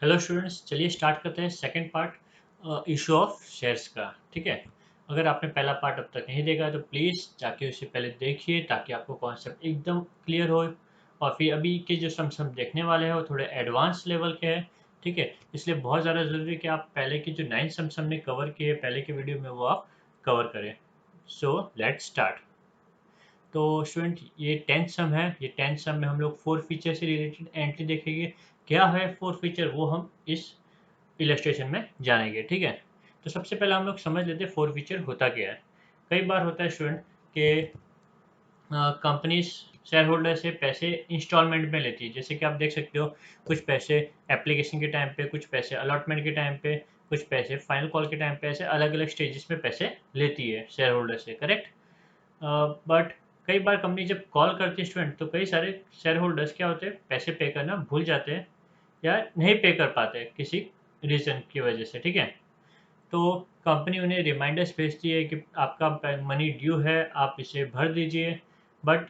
Hello students, चलिए start करते हैं second part issue of shares का। ठीक है। अगर आपने पहला पार्ट अब तक नहीं देखा है तो प्लीज़ जाके उसे पहले देखिए ताकि आपको कॉन्सेप्ट एकदम क्लियर हो। और फिर अभी के जो सम देखने वाले हैं वो थोड़े एडवांस लेवल के हैं। ठीक है, इसलिए बहुत ज़्यादा ज़रूरी है कि आप पहले की जो 9 सम ने कवर किए पहले के वीडियो में वो आप कवर करें। So let's start. तो स्टूडेंट ये 10th सम है। ये 10th सम में हम लोग 4 फीचर से रिलेटेड एंट्री देखेंगे। क्या है 4 फीचर वो हम इस इलस्ट्रेशन में जानेंगे। ठीक है। तो सबसे पहले हम लोग समझ लेते हैं 4 फीचर होता क्या है। कई बार होता है स्टूडेंट कि कंपनीज शेयर होल्डर से पैसे इंस्टॉलमेंट में लेती है। जैसे कि आप देख सकते हो, कुछ पैसे एप्लीकेशन के टाइम पे, कुछ पैसे अलॉटमेंट के टाइम पे, कुछ पैसे फाइनल कॉल के टाइम पे, ऐसे अलग अलग स्टेजेस में पैसे लेती है शेयर होल्डर से। करेक्ट। बट कई बार कंपनी जब कॉल करती है स्टूडेंट तो कई सारे शेयर होल्डर्स क्या होते हैं, पैसे पे करना भूल जाते हैं या नहीं पे कर पाते किसी रीज़न की वजह से। ठीक है। तो कंपनी उन्हें रिमाइंडर्स भेजती है कि आपका मनी ड्यू है, आप इसे भर दीजिए। बट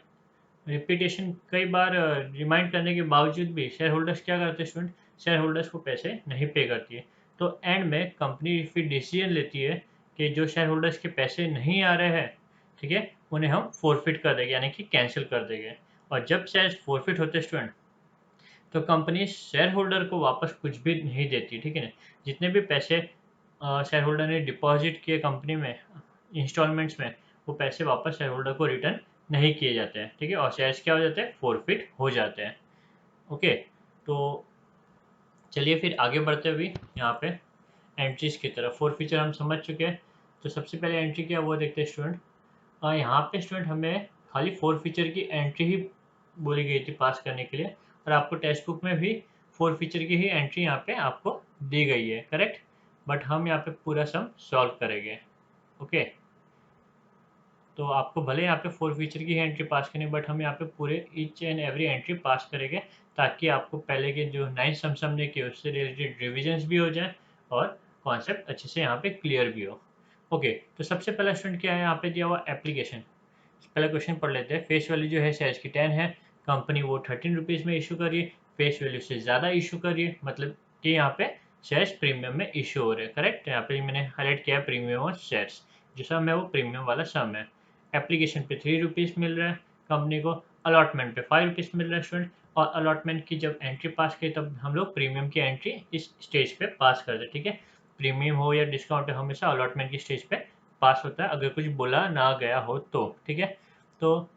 रिपीटेशन कई बार रिमाइंड करने के बावजूद भी शेयर होल्डर्स क्या करते हैं स्टूडेंट, शेयर होल्डर्स को पैसे नहीं पे करती है। तो एंड में कंपनी फिर डिसीजन लेती है कि जो शेयर होल्डर्स के पैसे नहीं आ रहे हैं, ठीक है, उन्हें हम फोरफिट कर देंगे यानी कि कैंसिल कर देंगे। और जब शेयर फोरफिट होते हैं स्टूडेंट तो कंपनी शेयर होल्डर को वापस कुछ भी नहीं देती। ठीक है ना। जितने भी पैसे शेयर होल्डर ने डिपॉजिट किए कंपनी में इंस्टॉलमेंट्स में, वो पैसे वापस शेयर होल्डर को रिटर्न नहीं किए जाते हैं। ठीक है। और शेयर्स क्या हो जाते हैं, फोरफिट हो जाते हैं। ओके। तो चलिए फिर आगे बढ़ते हुए यहाँ पे एंट्रीज की तरफ। फोर फीचर हम समझ चुके हैं। तो सबसे पहले एंट्री क्या है वो देखते हैं स्टूडेंट। यहाँ पे स्टूडेंट हमें खाली फोर फीचर की एंट्री ही बोली गई थी पास करने के लिए। और आपको टेक्स्ट बुक में भी फोर फीचर की ही एंट्री यहाँ पे आपको दी गई है। करेक्ट। बट हम यहाँ पे पूरा सम सॉल्व करेंगे। ओके। तो आपको भले यहाँ पे फोर फीचर की ही एंट्री पास करनी, बट हम यहाँ पे पूरे each and every entry pass करेंगे ताकि आपको पहले के जो 9 सम समझने के उससे रिलेटेड रिविजन्स भी हो जाए और कॉन्सेप्ट अच्छे से यहाँ पे क्लियर भी हो। ओके। तो सबसे पहला स्टूडेंट क्या है, यहाँ पे दिया हुआ एप्लीकेशन। पहला क्वेश्चन पढ़ लेते हैं। फेस वैल्यू जो है शेयर्स की 10 है। कंपनी वो 13 रुपीज़ में इशू कर रही है। फेस वैल्यू से ज़्यादा इशू कर रही है, मतलब कि यहाँ पे शेयर्स प्रीमियम में इशू हो रहे हैं। करेक्ट। यहाँ पे मैंने हाईलाइट किया है प्रीमियम और शेयर्स, जो सम है वो प्रीमियम वाला सम है। एप्लीकेशन पे 3 रुपीज़ मिल रहा है कंपनी को। अलॉटमेंट पे 5 रुपीज़ मिल रहा है स्टूडेंट। और अलॉटमेंट की जब एंट्री पास की तब हम लोग प्रीमियम की एंट्री इस स्टेज पे पास करते हैं। ठीक है। प्रीमियम हो या डिस्काउंट हो, हमेशा अलॉटमेंट की स्टेज पे पास होता है अगर कुछ बोला ना गया हो तो। ठीक है। तो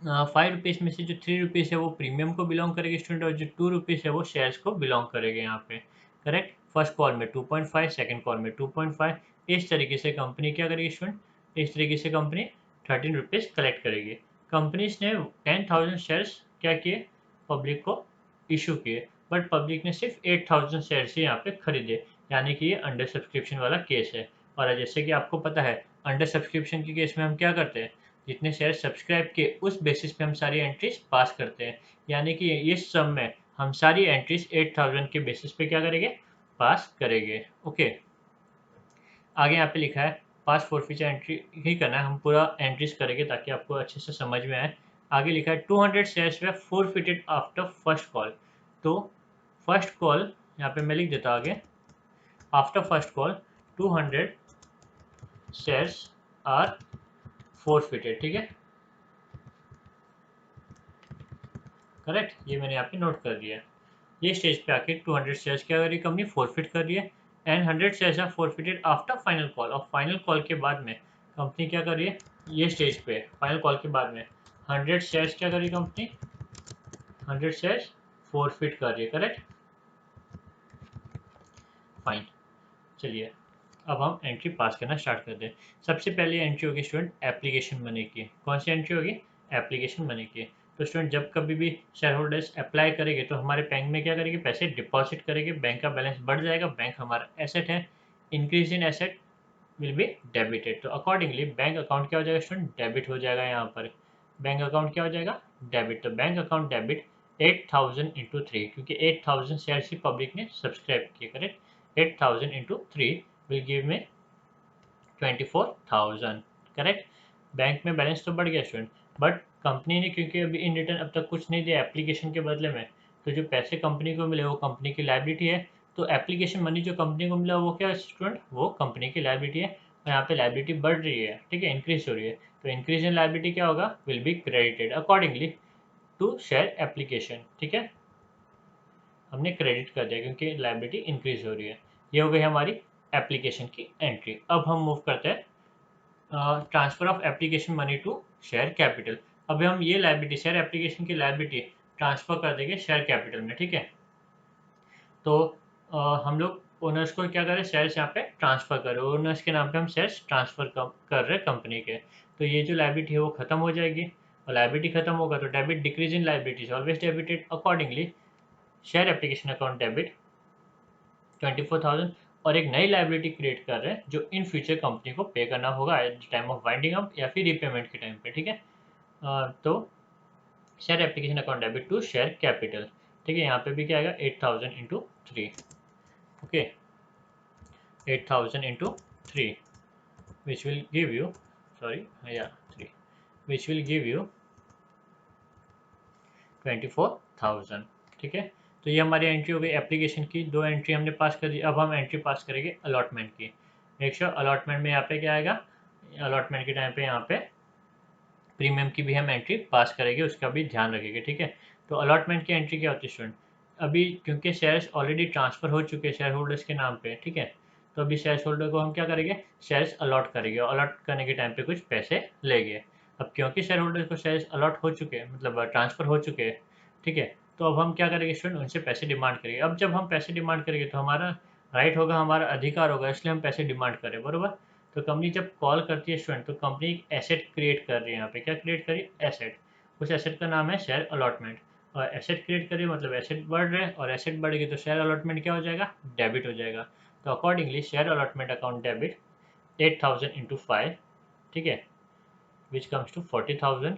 5 रुपीज़ में से जो 3 रुपीज़ है वो प्रीमियम को बिलोंग करेगी स्टूडेंट, और जो 2 रुपीज़ है वो शेयर्स को बिलोंग करेंगे यहाँ पे। करेक्ट। फर्स्ट कॉल में 2.5, सेकंड कॉल में 2.5। इस तरीके से कंपनी क्या करेगी स्टूडेंट, इस तरीके से कंपनी 13 रुपीज़ कलेक्ट करेगी। कंपनीज ने 10,000 शेयर्स क्या किए, पब्लिक को इशू किए। बट पब्लिक ने सिर्फ 8,000 शेयर्स ही यहाँ पे खरीदे, यानी कि ये अंडर सब्सक्रिप्शन वाला केस है। और जैसे कि आपको पता है, अंडर सब्सक्रिप्शन के केस में हम क्या करते हैं, जितने शेयर सब्सक्राइब किए उस बेसिस पे हम सारी एंट्रीज पास करते हैं। यानी कि इस सम में हम सारी एंट्रीज 8,000 के बेसिस पे क्या करेंगे, पास करेंगे। ओके। आगे यहाँ पे लिखा है पास फोर फीचर एंट्री ही करना है, हम पूरा एंट्रीज करेंगे ताकि आपको अच्छे से समझ में आए। आगे लिखा है 200 shares were forfeited after first call. तो फर्स्ट कॉल यहाँ पे मैं लिख देता हूँ आगे। After first call 200 shares are forfeited. ठीक है। करेक्ट। ये मैंने यहाँ पे नोट कर दिया। ये स्टेज पे आके 200 शेयर्स क्या करी कंपनी, फोरफिट कर रही है। And 100 shares are forfeited after final call. और फाइनल कॉल के बाद में कंपनी क्या कर रही है, ये स्टेज पे फाइनल कॉल के बाद में 100 शेयर्स क्या करी कंपनी, 100 शेयर्स फोरफिट कर रही है। करेक्ट। फाइन। चलिए अब हम एंट्री पास करना स्टार्ट करते हैं। सबसे पहले एंट्री होगी स्टूडेंट एप्लीकेशन मनी की। कौन सी एंट्री होगी, एप्लीकेशन मनी की। तो स्टूडेंट जब कभी भी शेयर होल्डर्स अप्लाई करेंगे तो हमारे बैंक में क्या करेंगे, पैसे डिपॉजिट करेंगे, बैंक का बैलेंस बढ़ जाएगा, बैंक हमारा एसेट है। Increase in asset will be debited. तो अकॉर्डिंगली बैंक अकाउंट क्या हो जाएगा स्टूडेंट, डेबिट हो जाएगा। यहाँ पर बैंक अकाउंट क्या हो जाएगा, डेबिट। तो बैंक अकाउंट डेबिट 8,000 इंटू 3, क्योंकि 8,000 शेयर ही पब्लिक ने सब्सक्राइब किए। करेक्ट। 8,000 इंटू 3 विल गिव में 24,000। करेक्ट। बैंक में बैलेंस तो बढ़ गया स्टूडेंट, बट कंपनी ने क्योंकि अभी इन रिटर्न अब तक कुछ नहीं दिया एप्लीकेशन के बदले में, तो जो पैसे कंपनी को मिले वो कंपनी की लायबिलिटी है। तो एप्लीकेशन मनी जो कंपनी को मिला वो क्या है स्टूडेंट, वो कंपनी की लायबिलिटी है। और यहाँ पे लायबिलिटी बढ़ रही है, ठीक है, इंक्रीज हो रही है। तो इंक्रीज इन लायबिलिटी क्या होगा, will be credited accordingly to share application, ठीक है, हमने क्रेडिट कर दिया क्योंकि लायबिलिटी इंक्रीज हो रही है। ये हो गई हमारी एप्लीकेशन की एंट्री। अब हम मूव करते हैं transfer of application money to share capital. अभी हम ये लायबिलिटी शेयर एप्लीकेशन की लायबिलिटी ट्रांसफर कर देंगे शेयर कैपिटल में, ठीक है। तो हम लोग ओनर्स को क्या करें, शेयर्स यहाँ पे ट्रांसफर करें, ओनर्स के नाम पे हम शेयर्स ट्रांसफर कर रहे हैं कंपनी के। तो ये जो लायबिलिटी है वो खत्म हो जाएगी, और लायबिलिटी खत्म होगा तो debit decrease in liabilities always debited accordingly share application account debit 24,000, और एक नई लायबिलिटी क्रिएट कर रहे हैं जो इन फ्यूचर कंपनी को पे करना होगा at the time of winding up या फिर रीपेमेंट के टाइम पे, ठीक है। तो share application account debit to share capital, ठीक है। यहाँ पे भी क्या आएगा 8,000 into 3, okay, 8,000 into 3 which will give you, sorry, yeah, 3 which will give you 24,000, ठीक है। तो ये हमारी एंट्री हो गई एप्लीकेशन की, दो एंट्री हमने पास कर दी। अब हम एंट्री पास करेंगे अलॉटमेंट की। मेक श्योर अलॉटमेंट में यहाँ पे क्या आएगा, अलॉटमेंट के टाइम पे यहाँ पे प्रीमियम की भी हम एंट्री पास करेंगे, उसका भी ध्यान रखेंगे, ठीक है। तो अलॉटमेंट की एंट्री क्या होती है स्टूडेंट, अभी क्योंकि शेयर्स ऑलरेडी ट्रांसफर हो चुके हैं शेयर होल्डर्स के नाम पे, ठीक है। तो अभी शेयर होल्डर को हम क्या करेंगे, शेयर्स अलॉट करेंगे, और अलॉट करने के टाइम पे कुछ पैसे लेंगे। अब क्योंकि शेयर होल्डर को शेयर्स अलॉट हो चुके हैं, मतलब ट्रांसफर हो चुके हैं, ठीक है। तो अब हम क्या करेंगे स्टूडेंट, उनसे पैसे डिमांड करेंगे। अब जब हम पैसे डिमांड करेंगे तो हमारा राइट होगा, हमारा अधिकार होगा, इसलिए हम पैसे डिमांड करें, बरोबर। तो कंपनी जब कॉल करती है स्टूडेंट, तो कंपनी एक एसेट क्रिएट कर रही है, यहाँ पे क्या क्रिएट करी, एसेट। उस एसेट का नाम है शेयर अलॉटमेंट। और एसेट क्रिएट करिए मतलब एसेट बढ़ रहे हैं, और एसेट बढ़ेगी तो शेयर अलॉटमेंट क्या हो जाएगा, डेबिट हो जाएगा। तो accordingly share allotment account debit 8,000 into 5, ठीक है, which comes to 40,000।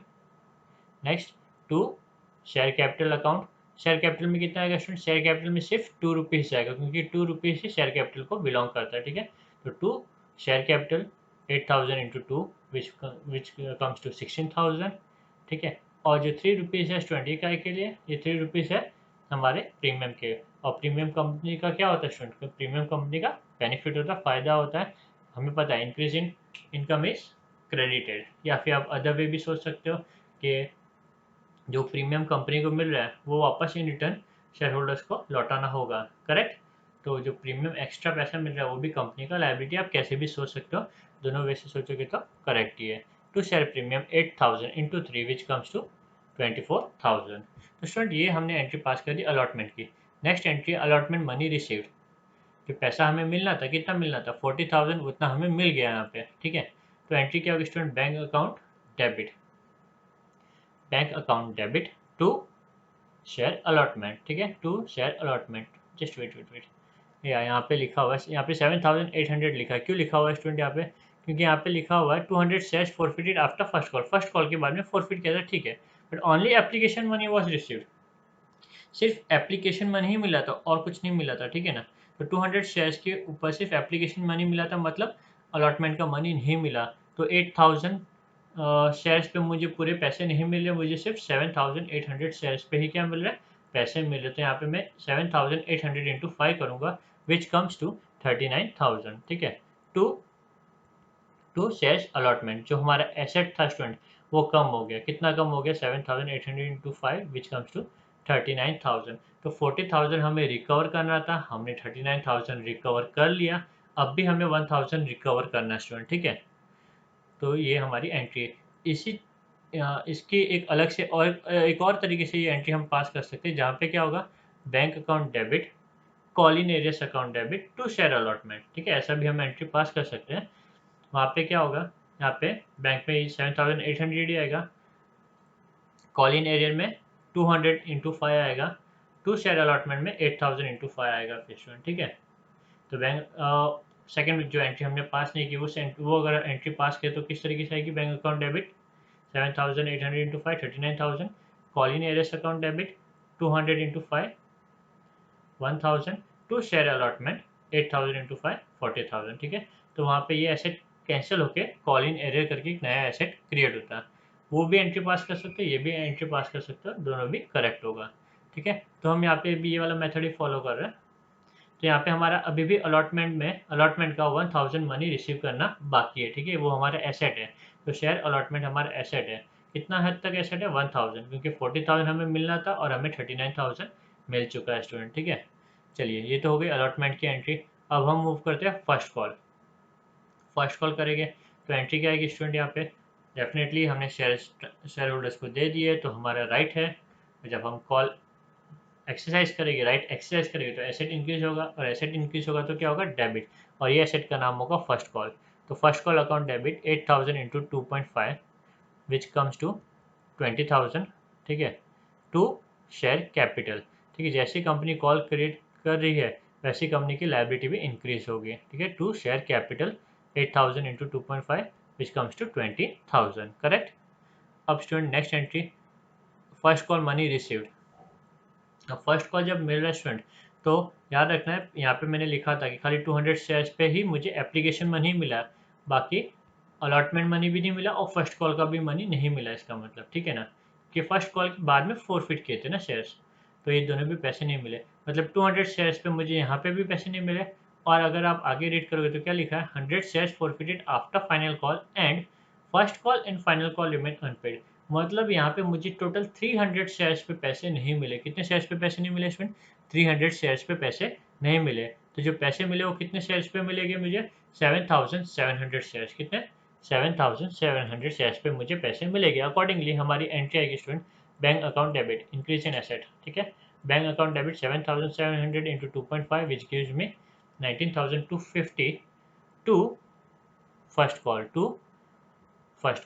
Next to share capital account, share capital में कितना आएगा स्टूडेंट, शेयर कैपिटल में सिर्फ 2 रुपीज़ जाएगा क्योंकि 2 रुपीज़ ही शेयर कैपिटल को बिलोंग करता है, ठीक है। तो 2 share capital 8,000 into 2 which comes to 16,000, ठीक है। और जो 3 रुपीज़ है स्टूडेंट, ये क्या के लिए, ये 3 रुपीज़ है हमारे प्रीमियम के। और प्रीमियम कंपनी का क्या होता है स्टूडेंट, प्रीमियम कंपनी का बेनिफिट होता है, फ़ायदा होता है, हमें पता है increase in income is credited. या फिर आप अदर वे भी सोच सकते हो कि जो प्रीमियम कंपनी को मिल रहा है वो वापस इन रिटर्न शेयर होल्डर्स को लौटाना होगा, करेक्ट। तो जो प्रीमियम एक्स्ट्रा पैसा मिल रहा है वो भी कंपनी का लायबिलिटी, आप कैसे भी सोच सकते हो, दोनों वे से सोचोगे तो करेक्ट ही है। To share premium 8,000 into 3 which comes to 24,000। तो स्टूडेंट ये हमने एंट्री पास कर दी अलॉटमेंट की। Next entry allotment money received, जो पैसा हमें मिलना था, कितना मिलना था 40,000, उतना हमें मिल गया यहाँ पे, ठीक है। तो एंट्री क्या होगी student, bank account debit, bank account debit to share allotment, ठीक है, to share allotment. Just wait wait wait, यहाँ पे लिखा हुआ है, यहाँ पे 7,800 लिखा है, क्यों लिखा हुआ है स्टूडेंट यहाँ पे, क्योंकि यहाँ पे लिखा हुआ है 200 shares forfeited after first call, first call के बाद में फॉरफिट किया था, ठीक है। But only application money was received, सिर्फ एप्लीकेशन मनी ही मिला था और कुछ नहीं मिला था, ठीक है ना। तो 200 शेयर्स के ऊपर सिर्फ एप्लीकेशन मनी मिला था, मतलब अलॉटमेंट का मनी नहीं मिला। तो 8,000 शेयर्स पे मुझे पूरे पैसे नहीं मिल रहे, मुझे सिर्फ 7,800 शेयर्स पे ही क्या मिल रहा है, पैसे मिल रहे। तो यहाँ पे मैं 7,800 इंटू 5 करूँगा विच कम्स टू 39,000, ठीक है। टू टू शेयर्स अलॉटमेंट, जो हमारा एसेट था स्टूडेंट वो कम हो गया, कितना कम हो गया, 7,800 इंटू 5 विच कम्स टू 39,000। तो 40,000 हमें रिकवर करना था, हमने 39,000 रिकवर कर लिया। अब भी हमें 1,000 रिकवर करना है स्टूडेंट, ठीक है। तो ये हमारी एंट्री है। इसी इसकी एक अलग से और एक और तरीके से ये एंट्री हम पास कर सकते हैं, जहाँ पे क्या होगा, bank account debit call in arrears account debit to share allotment, ठीक है, ऐसा भी हम एंट्री पास कर सकते हैं। वहाँ पे क्या होगा, यहाँ पे बैंक में 7,800 ही आएगा, कॉलिन एरियर में 200 इंटू 5 आएगा, टू शेयर अलॉटमेंट में 8,000 इंटू 5 आएगा फिर स्टूडेंट, ठीक है। तो बैंक सेकंड जो एंट्री हमने पास नहीं की वो अगर एंट्री पास किया तो किस तरीके से आएगी, bank account debit 7,800 into 5 39,000, call in arrears account debit 200 into 5 1,000, to share allotment 8,000 into 5 40,000, ठीक है। तो वहाँ पे ये एसेट कैंसिल होके कॉलिन एरियर करके एक नया एसेट क्रिएट होता है, वो भी एंट्री पास कर सकते हो, ये भी एंट्री पास कर सकते हो, दोनों भी करेक्ट होगा। ठीक है। तो हम यहाँ पे भी ये वाला मेथड ही फॉलो कर रहे हैं। तो यहाँ पे हमारा अभी भी अलॉटमेंट का 1000 मनी रिसीव करना बाकी है, ठीक है। वो हमारा एसेट है, तो शेयर अलॉटमेंट हमारा एसेट है। कितना हद तक एसेट है? 1000, क्योंकि 40,000 हमें मिलना था और हमें 39,000 मिल चुका है स्टूडेंट, ठीक है। चलिए, ये तो हो गई अलॉटमेंट की एंट्री। अब हम मूव करते हैं फर्स्ट कॉल। फर्स्ट कॉल करेंगे तो एंट्री क्या आएगी स्टूडेंट? यहाँ पे डेफिनेटली हमने शेयर होल्डर्स को दे दिए, तो हमारा राइट है। जब हम कॉल एक्सरसाइज करेंगे, राइट एक्सरसाइज करेंगे, तो एसेट इंक्रीज होगा, और एसेट इंक्रीज होगा तो क्या होगा? डेबिट। और ये एसेट का नाम होगा फर्स्ट कॉल। तो first call account debit 8000 into 2.5 which comes to 20,000, ठीक है, टू शेयर कैपिटल। ठीक है, जैसी कंपनी कॉल क्रिएट कर रही है वैसी कंपनी की लाइबिलिटी भी इंक्रीज होगी, ठीक है, to share capital 8000 into 2.5 which comes to 20,000, correct. अब student next entry, first call money received. अब फर्स्ट कॉल जब मिल रहा है स्टूडेंट, तो याद रखना है यहाँ पे मैंने लिखा था कि खाली 200 शेयर्स पे ही मुझे एप्लीकेशन मनी मिला, बाकी अलॉटमेंट मनी भी नहीं मिला और फर्स्ट कॉल का भी मनी नहीं मिला, इसका मतलब, ठीक है ना, कि फर्स्ट कॉल के बाद में फोरफिट किए थे ना शेयर्स, तो ये दोनों भी पैसे नहीं मिले। मतलब 200 शेयर्स पे मुझे यहाँ पे भी पैसे नहीं मिले। और अगर आप आगे रीड करोगे तो क्या लिखा है? 100 shares forfeited after final call and first call and final call remain unpaid. मतलब यहाँ पे मुझे टोटल 300 शेयर्स पे पैसे नहीं मिले। कितने शेयर्स पे पैसे नहीं मिले इसमें? 300 शेयर्स पे पैसे नहीं मिले। तो जो पैसे मिले वो कितने शेयर्स पे मिलेंगे मुझे? 7700 शेयर्स। कितने? 7700 शेयर्स पे मुझे पैसे मिलेंगे। अकॉर्डिंगली हमारी एंट्री आएगी student, bank account debit increase in asset, ठीक है। Bank account debit 7700 into 2.5 which gives me 19,250 to first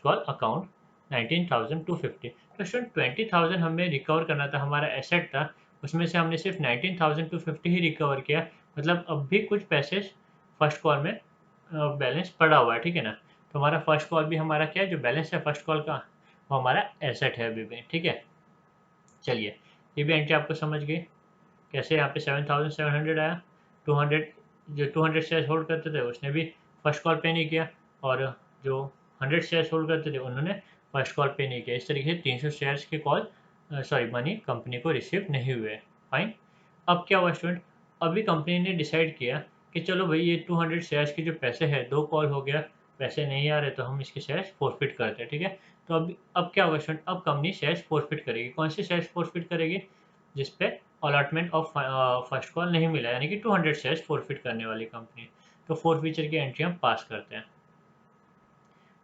call account 19,250। तो स्टूडेंट 20,000 हमें रिकवर करना था, हमारा एसेट था, उसमें से हमने सिर्फ 19,250 ही रिकवर किया। मतलब अब भी कुछ पैसे फर्स्ट कॉल में बैलेंस पड़ा हुआ है, ठीक है ना। तो हमारा फर्स्ट कॉल भी हमारा क्या है, जो बैलेंस है फर्स्ट कॉल का, वो हमारा एसेट है अभी भी, ठीक है। चलिए, ये भी एंट्री आपको समझ गई कैसे यहाँ पे 7700 आया। 200 जो 200 शेयर्स होल्ड करते थे उसने भी फर्स्ट कॉल पे नहीं किया, और जो 100 शेयर्स होल्ड करते थे उन्होंने फर्स्ट कॉल पे नहीं किया। इस तरीके से 300 शेयर्स के कॉल मनी कंपनी को रिसीव नहीं हुए। फाइन। अब क्या हुआ स्टूडेंट? अभी कंपनी ने डिसाइड किया कि चलो भाई, ये 200 शेयर्स के जो पैसे हैं, 2 कॉल हो गया, पैसे नहीं आ रहे, तो हम इसके शेयर्स फोरफिट करते हैं, ठीक है। तो अब क्या होगा स्टूडेंट? अब कंपनी शेयर्स फोरफिट करेगी। कौन से शेयर्स फोरफिट करेगी? जिसपे अलॉटमेंट ऑफ फर्स्ट कॉल नहीं मिला, यानी कि 200 शेयर्स फोरफिट करने वाली कंपनी। तो फोर फीचर की एंट्री हम पास करते हैं,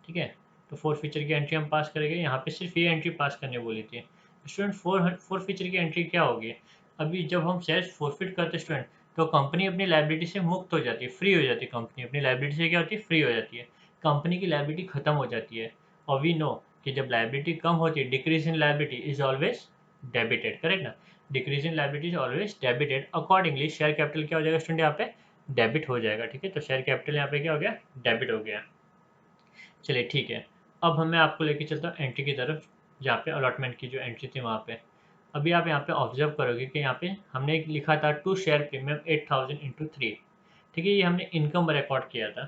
ठीक है। तो फोर फीचर की एंट्री हम पास करेंगे। यहाँ पे सिर्फ ये एंट्री पास करने बोली थी स्टूडेंट। फोर फीचर की एंट्री क्या होगी? अभी जब हम शेयर्स फोरफिट करते हैं स्टूडेंट, तो कंपनी अपनी लाइबिलिटी से मुक्त हो जाती है, फ्री हो जाती है। कंपनी अपनी लाइबिलिटी से क्या होती है? फ्री हो जाती है। कंपनी की लाइबिलिटी खत्म हो जाती है। और वी नो कि जब लाइबिलिटी कम होती है, decrease in liability is always debited, correct ना। Decrease in liability is always debited. Accordingly share capital क्या हो जाएगा स्टूडेंट? यहाँ पे डेबिट हो जाएगा, ठीक है। तो शेयर कैपिटल यहाँ पे क्या हो गया? डेबिट हो गया। चलिए ठीक है। अब मैं आपको लेके चलता हूँ एंट्री की तरफ, जहाँ पे अलॉटमेंट की जो एंट्री थी वहाँ पे। अभी आप यहाँ पे ऑब्जर्व करोगे कि यहाँ पे हमने एक लिखा था टू शेयर प्रीमियम 8000 इंटू 3, ठीक है। ये हमने इनकम रिकॉर्ड किया था,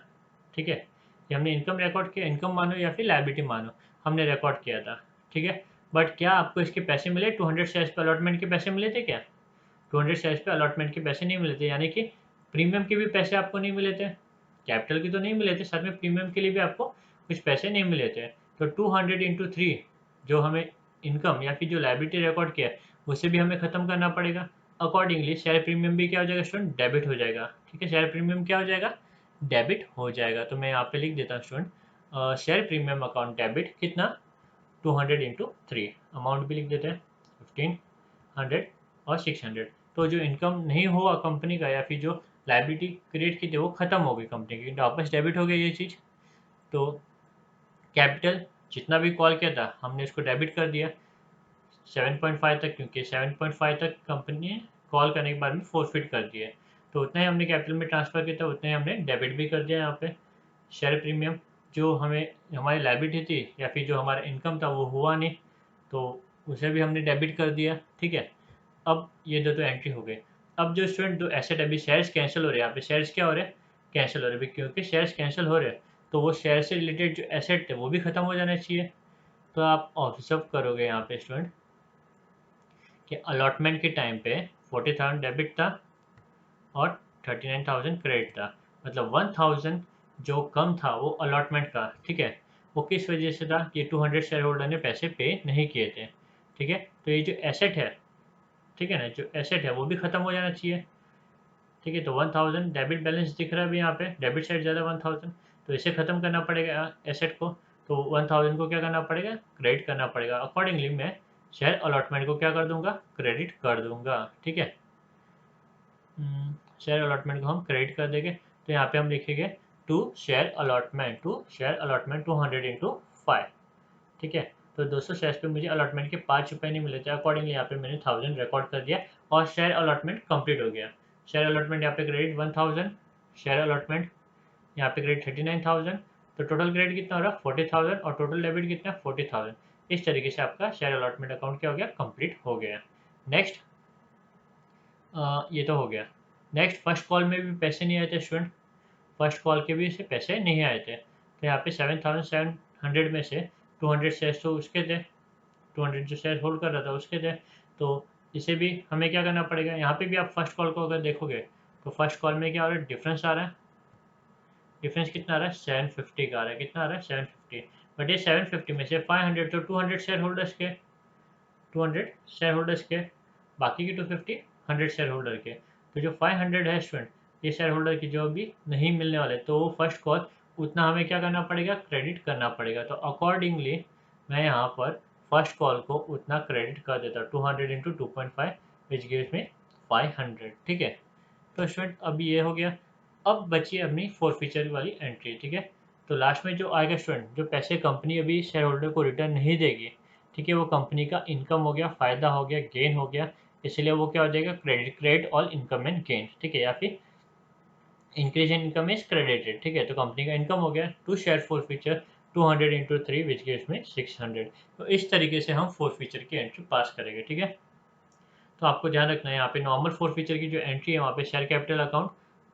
ठीक है। ये हमने इनकम रिकॉर्ड किया, इनकम मानो या फिर लाइबिलिटी मानो, हमने रिकॉर्ड किया था, ठीक है। बट क्या आपको इसके पैसे मिले? 200 शेयर्स पे अलॉटमेंट के पैसे मिले थे क्या? 200 शेयर्स पे अलॉटमेंट के पैसे नहीं मिले थे, यानी कि प्रीमियम के भी पैसे आपको नहीं मिले थे। कैपिटल के तो नहीं मिले थे, साथ में प्रीमियम के लिए भी आपको कुछ पैसे नहीं मिले थे। तो 200 इंटू 3 जो हमें इनकम या फिर जो लाइबिलिटी रिकॉर्ड किया है, उसे भी हमें खत्म करना पड़ेगा। अकॉर्डिंगली शेयर प्रीमियम भी क्या हो जाएगा स्टूडेंट? डेबिट हो जाएगा, ठीक है। शेयर प्रीमियम क्या हो जाएगा? डेबिट हो जाएगा। तो मैं यहाँ पे लिख देता हूँ student, share premium account debit कितना? 200 इंटू 3। अमाउंट भी लिख देते हैं 1500 और 600। तो जो इनकम नहीं हुआ कंपनी का, या फिर जो लाइबिलिटी क्रिएट की थी, वो खत्म हो गई कंपनी की, तो वापस डेबिट हो गई ये चीज़। तो कैपिटल जितना भी कॉल किया था हमने इसको डेबिट कर दिया 7.5 तक, क्योंकि 7.5 तक कंपनी ने कॉल करने के बाद में फोरफिट कर दिया। तो उतना ही हमने कैपिटल में ट्रांसफर किया था, उतना ही हमने डेबिट भी कर दिया यहाँ पे। शेयर प्रीमियम जो हमें हमारी लाइबिलिटी थी या फिर जो हमारा इनकम था वो हुआ नहीं, तो उसे भी हमने डेबिट कर दिया, ठीक है। अब ये दो तो एंट्री हो गई। अब जो स्टूडेंट दो एसेट, अभी शेयर्स कैंसिल हो रहे हैं, यहाँ पे शेयर्स क्या हो रहे हैं? कैंसिल हो रहे हैं। क्योंकि शेयर्स कैंसिल हो रहे हैं, तो वो शेयर से रिलेटेड जो एसेट थे वो भी खत्म हो जाना चाहिए। तो आप ऑब्जर्व करोगे यहाँ पे स्टूडेंट कि अलॉटमेंट के टाइम पे 40,000 डेबिट था और 39,000 क्रेडिट था। मतलब 1,000 जो कम था वो अलॉटमेंट का, ठीक है। वो किस वजह से था कि 200 शेयर होल्डर ने पैसे पे नहीं किए थे, ठीक है। तो ये जो एसेट है, ठीक है ना, जो एसेट है वो भी खत्म हो जाना चाहिए, ठीक है। तो 1,000 डेबिट बैलेंस दिख रहा है अभी यहाँ पे, डेबिट साइड ज़्यादा 1,000, तो इसे ख़त्म करना पड़ेगा एसेट को। तो 1,000 को क्या करना पड़ेगा, क्रेडिट करना पड़ेगा। अकॉर्डिंगली मैं शेयर अलॉटमेंट को क्या कर दूंगा, क्रेडिट कर दूंगा, ठीक है। शेयर अलॉटमेंट को हम क्रेडिट कर देंगे। तो यहाँ पे हम लिखेंगे टू शेयर अलॉटमेंट 200 इंटू 5, ठीक है। तो 200 शेयर्स पे मुझे अलॉटमेंट के 5 रुपये नहीं मिले थे, अकॉर्डिंगली यहाँ पे मैंने 1000 रिकॉर्ड कर दिया और शेयर अलॉटमेंट कंप्लीट हो गया। शेयर अलॉटमेंट यहाँ पे क्रेडिट 1000, शेयर अलॉटमेंट यहाँ पे क्रेडिट 39,000, तो टोटल क्रेडिट कितना हो रहा है 40,000 और टोटल डेबिट कितना 40,000। इस तरीके से आपका शेयर अलॉटमेंट अकाउंट क्या हो गया, कंप्लीट हो गया। नेक्स्ट, ये तो हो गया। नेक्स्ट, फर्स्ट कॉल में भी पैसे नहीं आए थे स्टूडेंट, फर्स्ट कॉल के भी इसे पैसे नहीं आए थे। तो यहाँ पे 7,700 में से 200 शेयर्स तो उसके थे, 200 जो शेयर होल्ड कर रहा था उसके थे। तो इसे भी हमें क्या करना पड़ेगा, यहाँ पे भी आप फर्स्ट कॉल को अगर देखोगे तो फर्स्ट कॉल में क्या हो रहा है, डिफरेंस आ रहा है। डिफरेंस कितना आ रहा है, 750 का आ रहा है। कितना आ रहा है, 750। बट ये 750 में से 500 तो 200 शेयर होल्डर्स के, 200 शेयर होल्डर्स के, बाकी की 250 100 शेयर होल्डर के। तो जो 500 है स्टूडेंट, ये शेयर होल्डर की जो अभी नहीं मिलने वाले, तो वो फर्स्ट कॉल उतना हमें क्या करना पड़ेगा, क्रेडिट करना पड़ेगा। तो अकॉर्डिंगली मैं यहाँ पर फर्स्ट कॉल को उतना क्रेडिट कर देता हूँ, 200 इंटू 2.5 विच गिव्स मी 500, ठीक है। तो स्टूडेंट अभी ये हो गया। अब बची अपनी फोर फीचर वाली एंट्री, ठीक है। तो लास्ट में जो आएगा स्टूडेंट, जो पैसे कंपनी अभी शेयर होल्डर को रिटर्न नहीं देगी, ठीक है, वो कंपनी का इनकम हो गया, फायदा हो गया, गेन हो गया, इसलिए वो क्या हो जाएगा, credit all income and gain, ठीक है। या फिर increase in income is credited, ठीक है। तो कंपनी का इनकम हो गया। To share forfeiture 200 into 3 which gives me 600। तो इस तरीके से हम फोर फीचर की एंट्री पास करेंगे, ठीक है। तो आपको ध्यान रखना है यहाँ पे नॉर्मल फोर फीचर की जो एंट्री है वहाँ पे share capital account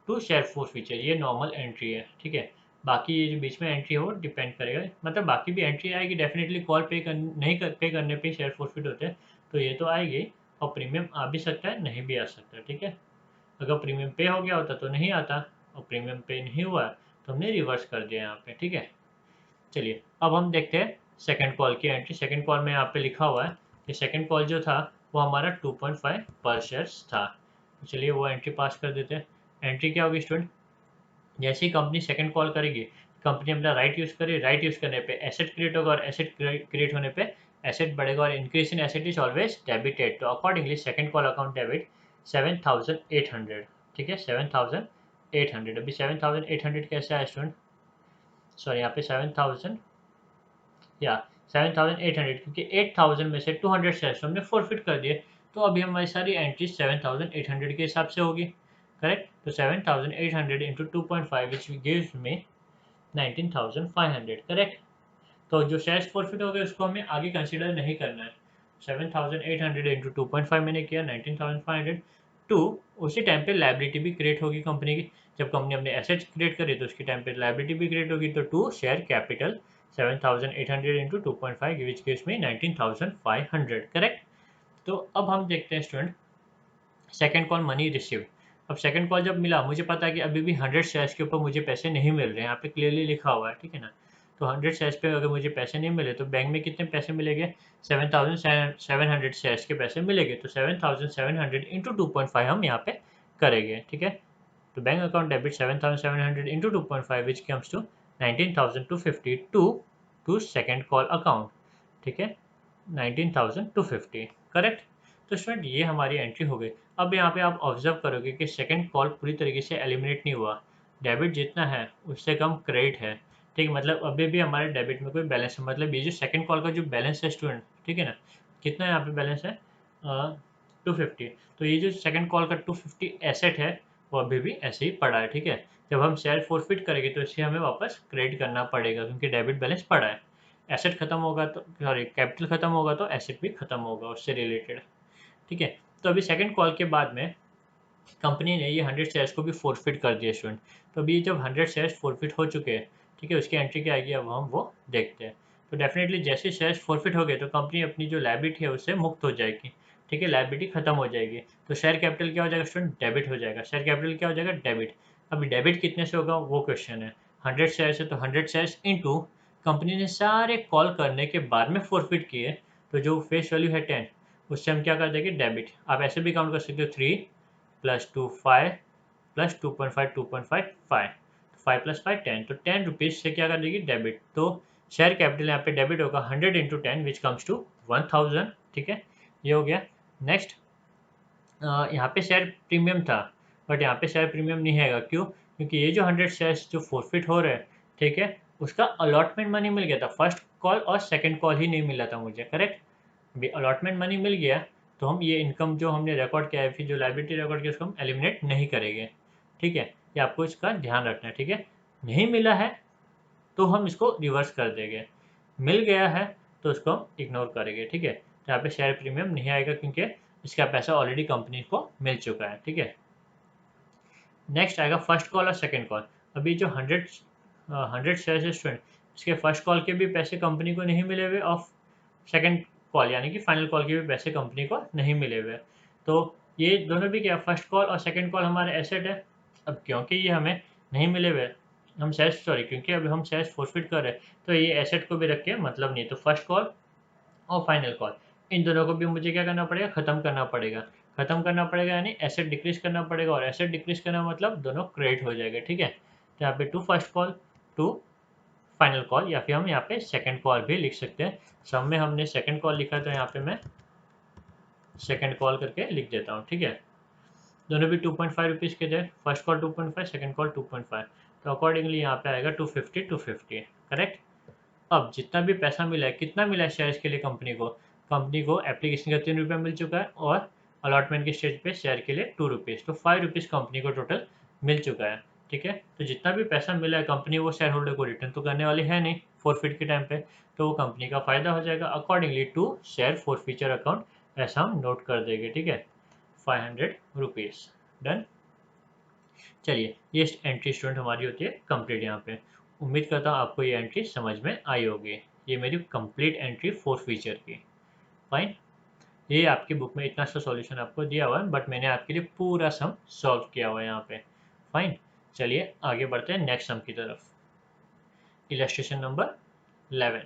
to share forfeiture, ये नॉर्मल एंट्री है, ठीक है। बाकी ये जो बीच में एंट्री है वो डिपेंड करेगा, मतलब बाकी भी एंट्री आएगी डेफिनेटली, कॉल नहीं पे करने पे शेयर फोरफिट होते हैं, तो ये तो आएगी। और प्रीमियम आ भी सकता है, नहीं भी आ सकता, ठीक है। अगर प्रीमियम पे हो गया होता तो नहीं आता, और प्रीमियम पे नहीं हुआ तो हमने रिवर्स कर दिया यहाँ पे, ठीक है। चलिए अब हम देखते हैं सेकंड कॉल की एंट्री। सेकंड कॉल में यहाँ पे लिखा हुआ है कि सेकंड कॉल जो था वो हमारा 2.5 पर शेयर्स था। तो चलिए वो एंट्री पास कर देते हैं। एंट्री क्या होगी स्टूडेंट, जैसे ही कंपनी सेकंड कॉल करेगी, कंपनी अपना राइट यूज़ करे, राइट यूज़ करने पे एसेट क्रिएट होगा, और एसेट क्रिएट होने पे एसेट बढ़ेगा, और increase in asset is always debited. तो accordingly second call account debit 7,800, ठीक है, 7,800। अभी 7,800 कैसे आया स्टूडेंट, सॉरी यहाँ पे 7,000 या 7,800, क्योंकि 8,000 में से 200 शेयर्स हमने फोरफिट कर दिए, तो अभी हमारी सारी एंट्री 7,800 के हिसाब से होगी, करेक्ट। तो 7,800 into 2.5 which gives me 19,500, correct. तो जो शेयर्स फोरफिट हो गए उसको हमें आगे कंसिडर नहीं करना है। 7,800 इंटू 2.5 मैंने किया 19,500। टू, उसी टाइम पे लाइबिलिटी भी क्रिएट होगी कंपनी की, जब कंपनी अपने एसेट्स क्रिएट करे तो उसकी टाइम पे लाइबिलिटी भी क्रिएट होगी। तो to share capital 7,800 into 2.5 which gives me 19,500, correct. तो अब हम देखते हैं student second call money receive. अब सेकंड कॉल जब मिला, मुझे पता है कि अभी भी 100 शेयर्स के ऊपर मुझे पैसे नहीं मिल रहे हैं, यहाँ पे क्लियरली लिखा हुआ है, ठीक है ना। तो 100 शेयर्स पे अगर मुझे पैसे नहीं मिले तो बैंक में कितने पैसे मिलेंगे, 7,700 शेयर्स के पैसे मिलेंगे। तो 7,700 इंटू 2.5 हम यहाँ पे करेंगे, ठीक है। तो bank account debit 7,700 into 2.5 which comes to 19,250 to second call account, ठीक है, 19,250, करेक्ट। तो स्टूडेंट ये हमारी एंट्री हो गई। अब यहाँ पे आप ऑब्जर्व करोगे कि सेकंड कॉल पूरी तरीके से एलिमिनेट नहीं हुआ, डेबिट जितना है उससे कम क्रेडिट है, ठीक है। मतलब अभी भी हमारे डेबिट में कोई बैलेंस है, मतलब ये जो सेकंड कॉल का जो बैलेंस है स्टूडेंट, ठीक है ना, कितना यहाँ पे बैलेंस है 250। तो ये जो सेकंड कॉल का 250 एसेट है वो अभी भी ऐसे ही पड़ा है, ठीक है। जब हम शेयर फोरफिट करेंगे तो इसे हमें वापस क्रेडिट करना पड़ेगा, क्योंकि डेबिट बैलेंस पड़ा है। एसेट खत्म होगा तो, सॉरी, कैपिटल खत्म होगा तो एसेट भी खत्म होगा उससे रिलेटेड, ठीक है। तो अभी सेकंड कॉल के बाद में कंपनी ने ये 100 शेयर्स को भी फोरफिट कर दिया स्टूडेंट। तो अभी जब 100 शेयर्स फोरफिट हो चुके हैं, ठीक है, उसकी एंट्री क्या आएगी अब हम वो देखते हैं। तो डेफिनेटली जैसे शेयर्स फोरफिट हो गए तो कंपनी अपनी जो लायबिलिटी है उससे मुक्त हो जाएगी। ठीक है, लायबिलिटी खत्म हो जाएगी। तो शेयर कैपिटल क्या हो जाएगा स्टूडेंट, डेबिट हो जाएगा। शेयर कैपिटल क्या हो जाएगा, डेबिट। अभी डेबिट कितने से होगा वो क्वेश्चन है। 100 शेयर है तो 100 शेयर्स इंटू कंपनी ने सारे कॉल करने के बाद में फोरफिट किए, तो जो फेस वैल्यू है 10, उससे हम क्या कर देंगे, डेबिट। आप ऐसे भी काउंट कर सकते हो, 3 + 2 5 + 2.5 2.5 5, 5 + 5 10, तो 10 रुपीज़ से क्या कर देगी, डेबिट। तो शेयर कैपिटल यहाँ पे डेबिट होगा 100 × 10 विच कम्स टू 1000। ठीक है, ये हो गया। नेक्स्ट, यहाँ पे शेयर प्रीमियम था, बट यहाँ पे शेयर प्रीमियम नहीं आएगा। क्यों? क्योंकि ये जो 100 शेयर्स जो फोरफिट हो रहे हैं, ठीक है, उसका अलॉटमेंट मनी मिल गया था। फर्स्ट कॉल और सेकंड कॉल ही नहीं मिला था मुझे, करेक्ट। अभी अलॉटमेंट मनी मिल गया तो हम ये इनकम जो हमने रिकॉर्ड किया है, फिर जो लायबिलिटी रिकॉर्ड किया उसको हम एलिमिनेट नहीं करेंगे। ठीक है, ये आपको इसका ध्यान रखना है। ठीक है, नहीं मिला है तो हम इसको रिवर्स कर देंगे, मिल गया है तो उसको हम इग्नोर करेंगे। ठीक है, तो यहाँ पे शेयर प्रीमियम नहीं आएगा क्योंकि इसका पैसा ऑलरेडी कंपनी को मिल चुका है। ठीक है, नेक्स्ट आएगा फर्स्ट कॉल और सेकंड कॉल। अभी जो 100 शेयर है स्टूडेंट, इसके फर्स्ट कॉल के भी पैसे कंपनी को नहीं मिले हुए और सेकंड कॉल यानी कि फाइनल कॉल के भी पैसे कंपनी को नहीं मिले हुए। तो ये दोनों भी क्या, फर्स्ट कॉल और सेकंड कॉल हमारे एसेट है। अब क्योंकि ये हमें नहीं मिले हुए, हम शेयर्स सॉरी क्योंकि अभी हम शेयर्स फोरफिट कर रहे हैं, तो ये एसेट को भी रख के मतलब नहीं। तो फर्स्ट कॉल और फाइनल कॉल, इन दोनों को भी मुझे क्या करना पड़ेगा, खत्म करना पड़ेगा। खत्म करना पड़ेगा यानी एसेट डिक्रीज करना पड़ेगा, और एसेट डिक्रीज करना मतलब दोनों क्रेडिट हो जाएगा। ठीक है, तो यहाँ पे to first call, to final call, या फिर हम यहाँ पे सेकंड कॉल भी लिख सकते हैं। सब में हमने सेकंड कॉल लिखा तो यहाँ पे मैं सेकंड कॉल करके लिख देता हूँ। ठीक है, दोनों भी 2.5 रुपीज़ के थे, फर्स्ट कॉल 2.5, सेकंड कॉल 2.5, तो अकॉर्डिंगली यहाँ पे आएगा 250 250, करेक्ट। अब जितना भी पैसा मिला है, कितना मिला है शेयर्स के लिए कंपनी को एप्लीकेशन का 3 रुपया मिल चुका है, और अलॉटमेंट के स्टेज पे शेयर के लिए 2 रुपीज़, तो 5 रुपीज़ कंपनी को टोटल मिल चुका है। ठीक है, तो जितना भी पैसा मिला है कंपनी वो शेयर होल्डर को रिटर्न तो करने वाली है नहीं फोरफिट के टाइम पे, तो वो कंपनी का फायदा हो जाएगा। Accordingly to share forfeiture account ऐसा हम नोट कर देंगे। ठीक है, 500 रुपीज़, डन। चलिए, ये एंट्री स्टूडेंट हमारी होती है कंप्लीट। यहाँ पे उम्मीद करता हूँ आपको ये एंट्री समझ में आई होगी। ये मेरी कंप्लीट एंट्री फोर फीचर की, फाइन। ये आपकी बुक में इतना सा सॉल्यूशन आपको दिया हुआ है, बट मैंने आपके लिए पूरा सम सॉल्व किया हुआ है यहाँ पे, फाइन। चलिए आगे बढ़ते हैं नेक्स्ट सम की तरफ। Illustration number 11,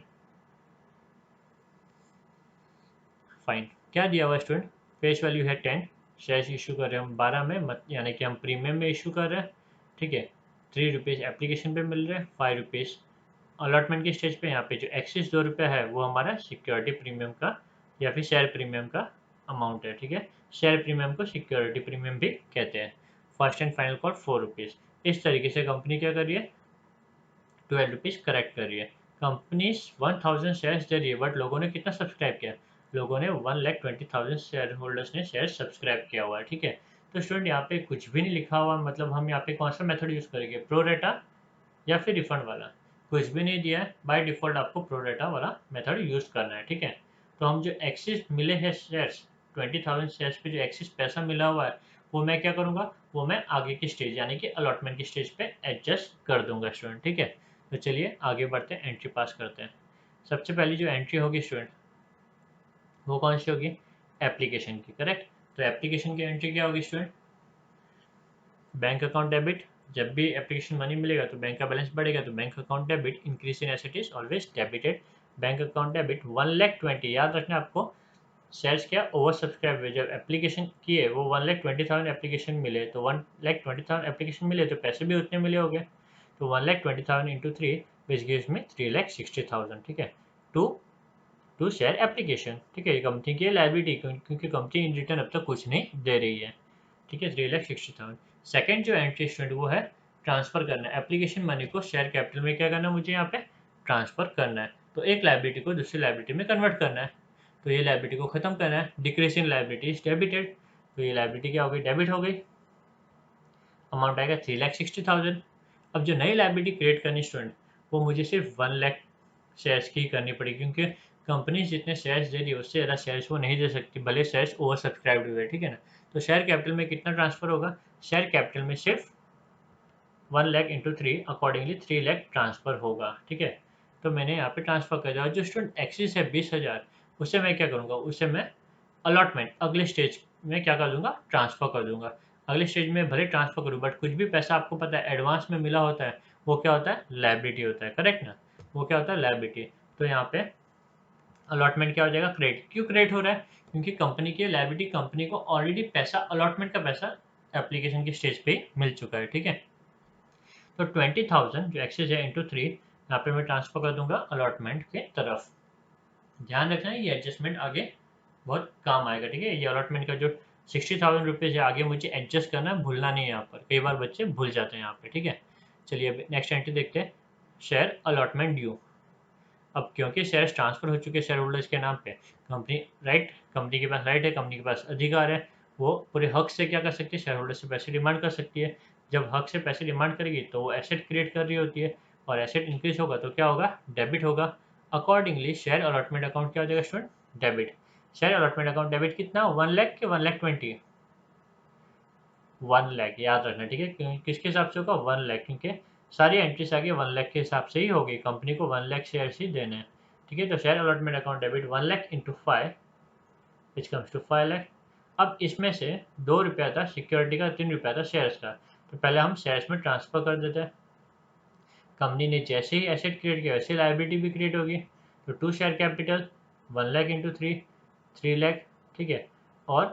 fine. क्या दिया हुआ है स्टूडेंट, फेस वैल्यू है 10, शेयर्स इशू कर रहे हैं हम 12 में, यानी कि हम प्रीमियम में इशू कर रहे हैं। ठीक है, 3 रुपीज़ एप्लीकेशन पे मिल रहे हैं, 5 रुपीज़ अलॉटमेंट की स्टेज पे। यहाँ पे जो एक्सिस 2 रुपये है वो हमारा सिक्योरिटी प्रीमियम का या फिर शेयर प्रीमियम का अमाउंट है। ठीक है, शेयर प्रीमियम को सिक्योरिटी प्रीमियम भी कहते हैं। First and final call 4 rupees. इस तरीके से कंपनी क्या कर रही है, 12 रुपीज़ करेक्ट कर रही है। कंपनी 1000 शेयर्स दे रही है, बट लोगों ने कितना सब्सक्राइब किया, लोगों ने 1,20,000 शेयर होल्डर्स ने शेयर सब्सक्राइब किया हुआ है। ठीक है, तो स्टूडेंट यहाँ पे कुछ भी नहीं लिखा हुआ, मतलब हम यहाँ पे कौन सा मेथड यूज़ करेंगे, प्रो रेटा या फिर रिफंड वाला, कुछ भी नहीं दिया है। बाय डिफ़ॉल्ट आपको प्रो रेटा वाला मेथड यूज़ करना है। ठीक है, तो हम जो एक्सिस मिले हैं शेयर्स, 20,000 शेयर्स पे जो एक्सिस पैसा मिला हुआ है, वो मैं क्या करूँगा, वो मैं आगे की स्टेज यानी कि अलॉटमेंट की स्टेज पे एडजस्ट कर दूंगा स्टूडेंट। ठीक है, तो चलिए आगे बढ़ते हैं, एंट्री पास करते हैं। सबसे पहली जो एंट्री होगी स्टूडेंट, वो कौन सी होगी, एप्लीकेशन की, करेक्ट। तो एप्लीकेशन की एंट्री क्या होगी स्टूडेंट, बैंक अकाउंट डेबिट। जब भी एप्लीकेशन मनी मिलेगा तो बैंक का बैलेंस बढ़ेगा, तो bank account debit, increase in asset is always debited. Bank account debit 1,20,000, याद रखना आपको, शेयर्स क्या ओवर सब्सक्राइब हुए, जब एप्लीकेशन किए वो 1,20,000 एप्लीकेशन मिले, तो 1,20,000 एप्लीकेशन मिले तो पैसे भी उतने मिले होंगे, तो 1,20,000 इंटू 3 विच गिव्स में 3,60,000। ठीक है, टू टू शेयर एप्लीकेशन। ठीक है, ये कंपनी की लायबिलिटी, क्योंकि कंपनी इन रिटर्न अब तक कुछ नहीं दे रही है। ठीक है, 3,60,000। सेकेंड जो एंट्री स्टूडेंट वो है ट्रांसफर करना है एप्लीकेशन मनी को शेयर कैपिटल में, क्या करना है मुझे यहाँ पे ट्रांसफर करना है। तो एक लायबिलिटी को दूसरी लायबिलिटी में कन्वर्ट करना है, तो ये लायबिलिटी को खत्म करना है। डिक्रीजिंग लायबिलिटी इज डेबिटेड, तो ये लायबिलिटी क्या हो गई, डेबिट हो गई। अमाउंट आएगा 3,60,000। अब जो नई लायबिलिटी क्रिएट करनी स्टूडेंट, वो मुझे सिर्फ 1 लाख शेयर्स की करनी पड़ेगी, क्योंकि कंपनी जितने शेयर्स दे रही है उससे ज़्यादा शेयर्स वो नहीं दे सकती, भले शेयर्स ओवर सब्सक्राइब्ड हुए। ठीक है ना, तो शेयर कैपिटल में कितना ट्रांसफर होगा, शेयर कैपिटल में सिर्फ 1 lakh into 3, accordingly 3 lakh transfer होगा। ठीक है, तो मैंने यहाँ पे ट्रांसफर कर दिया। और जो स्टूडेंट एक्सिस है 20,000, उससे मैं क्या करूँगा, उससे मैं अलॉटमेंट अगले स्टेज में क्या कर दूंगा, ट्रांसफर कर दूंगा। अगले स्टेज में भले ट्रांसफर करूँ, बट कुछ भी पैसा आपको पता है एडवांस में मिला होता है, वो क्या होता है, लायबिलिटी होता है, करेक्ट ना। वो क्या होता है, लायबिलिटी। तो यहाँ पे अलॉटमेंट क्या हो जाएगा, क्रेडिट। क्यों क्रेडिट हो रहा है, क्योंकि कंपनी की लायबिलिटी, कंपनी को ऑलरेडी पैसा, अलॉटमेंट का पैसा एप्लीकेशन के स्टेज पे मिल चुका है, ठीक है। तो 20,000 जो एक्सेस है इंटू 3, यहाँ पे मैं ट्रांसफर कर दूंगा अलॉटमेंट के तरफ। ध्यान रखना है ये एडजस्टमेंट आगे बहुत काम आएगा, ठीक है। ये अलॉटमेंट का जो 60,000 रुपीज़ है, आगे मुझे एडजस्ट करना है, भूलना नहीं है यहाँ पर, कई बार बच्चे भूल जाते हैं यहाँ पे, ठीक है। चलिए अब नेक्स्ट एंट्री देखते हैं, शेयर अलॉटमेंट ड्यू। अब क्योंकि शेयर्स ट्रांसफर हो चुके हैं शेयर होल्डर्स के नाम पे, कंपनी राइट, कंपनी के पास राइट है, कंपनी के पास अधिकार है, वो पूरे हक से क्या कर सकती है, शेयर होल्डर से पैसे डिमांड कर सकती है। जब हक से पैसे डिमांड करेगी तो वो एसेट क्रिएट कर रही होती है, और एसेट इंक्रीज होगा तो क्या होगा, डेबिट होगा। अकॉर्डिंगली शेयर अलॉटमेंट अकाउंट क्या हो जाएगा student, debit. Share allotment account debit कितना, 1 लाख के 1,20,000, 1 लाख याद रखना, ठीक है। किसके हिसाब से होगा, 1 लाख, क्योंकि सारी एंट्रीज आगे 1 लाख के हिसाब से ही होगी, कंपनी को 1 लाख शेयर ही देने हैं, ठीक है। तो share allotment account debit 1 lakh into 5 which comes to 5 lakh. अब इसमें से 2 रुपया था सिक्योरिटी का, 3 रुपया था शेयर्स का, तो पहले हम शेयर्स में ट्रांसफर कर देते हैं। कंपनी ने जैसे ही एसेट क्रिएट किया वैसे लायबिलिटी भी क्रिएट होगी। तो 2 share capital 1 lakh into 3 lakh, ठीक है। और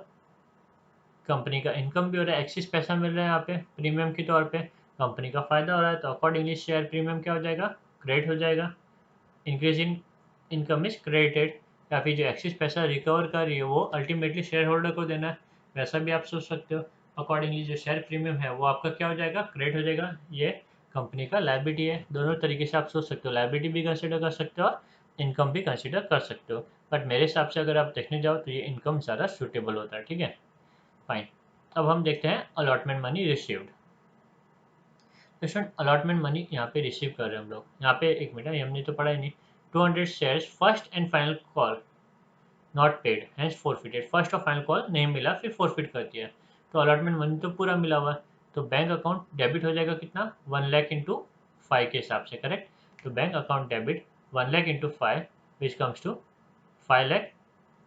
कंपनी का इनकम भी हो रहा है, एक्सिस पैसा मिल रहा है यहाँ पे प्रीमियम के तौर पे, कंपनी का फायदा हो रहा है, तो अकॉर्डिंगली शेयर प्रीमियम क्या हो जाएगा, क्रेडिट हो जाएगा। Increase in income is credited, या फिर जो एक्सिस पैसा रिकवर कर रही है वो अल्टीमेटली शेयर होल्डर को देना है, वैसा भी आप सोच सकते हो। अकॉर्डिंगली जो शेयर प्रीमियम है वो आपका क्या हो जाएगा, क्रेडिट हो जाएगा। ये कंपनी का लायबिलिटी है, दोनों तरीके से आप सोच सकते हो, लायबिलिटी भी कंसिडर कर सकते हो और इनकम भी कंसिडर कर सकते हो, बट मेरे हिसाब से अगर आप देखने जाओ तो ये इनकम ज़्यादा सूटेबल होता है, ठीक है, फाइन। अब हम देखते हैं अलॉटमेंट मनी रिसीव्ड। तो स्टूडेंट अलॉटमेंट मनी यहाँ पे रिसीव कर रहे हैं हम लोग, यहाँ पे एक मिनट, ये हमने तो पढ़ा ही नहीं। 200 shares first and final call not paid hence forfeited, first और फाइनल कॉल नहीं मिला फिर फॉरफिट कर दिया, तो अलॉटमेंट मनी तो पूरा मिला हुआ है, तो बैंक अकाउंट डेबिट हो जाएगा कितना, 1 लाख इंटू 5 के हिसाब से, करेक्ट। तो bank account debit 1 lakh into 5 which comes to 5 lakh.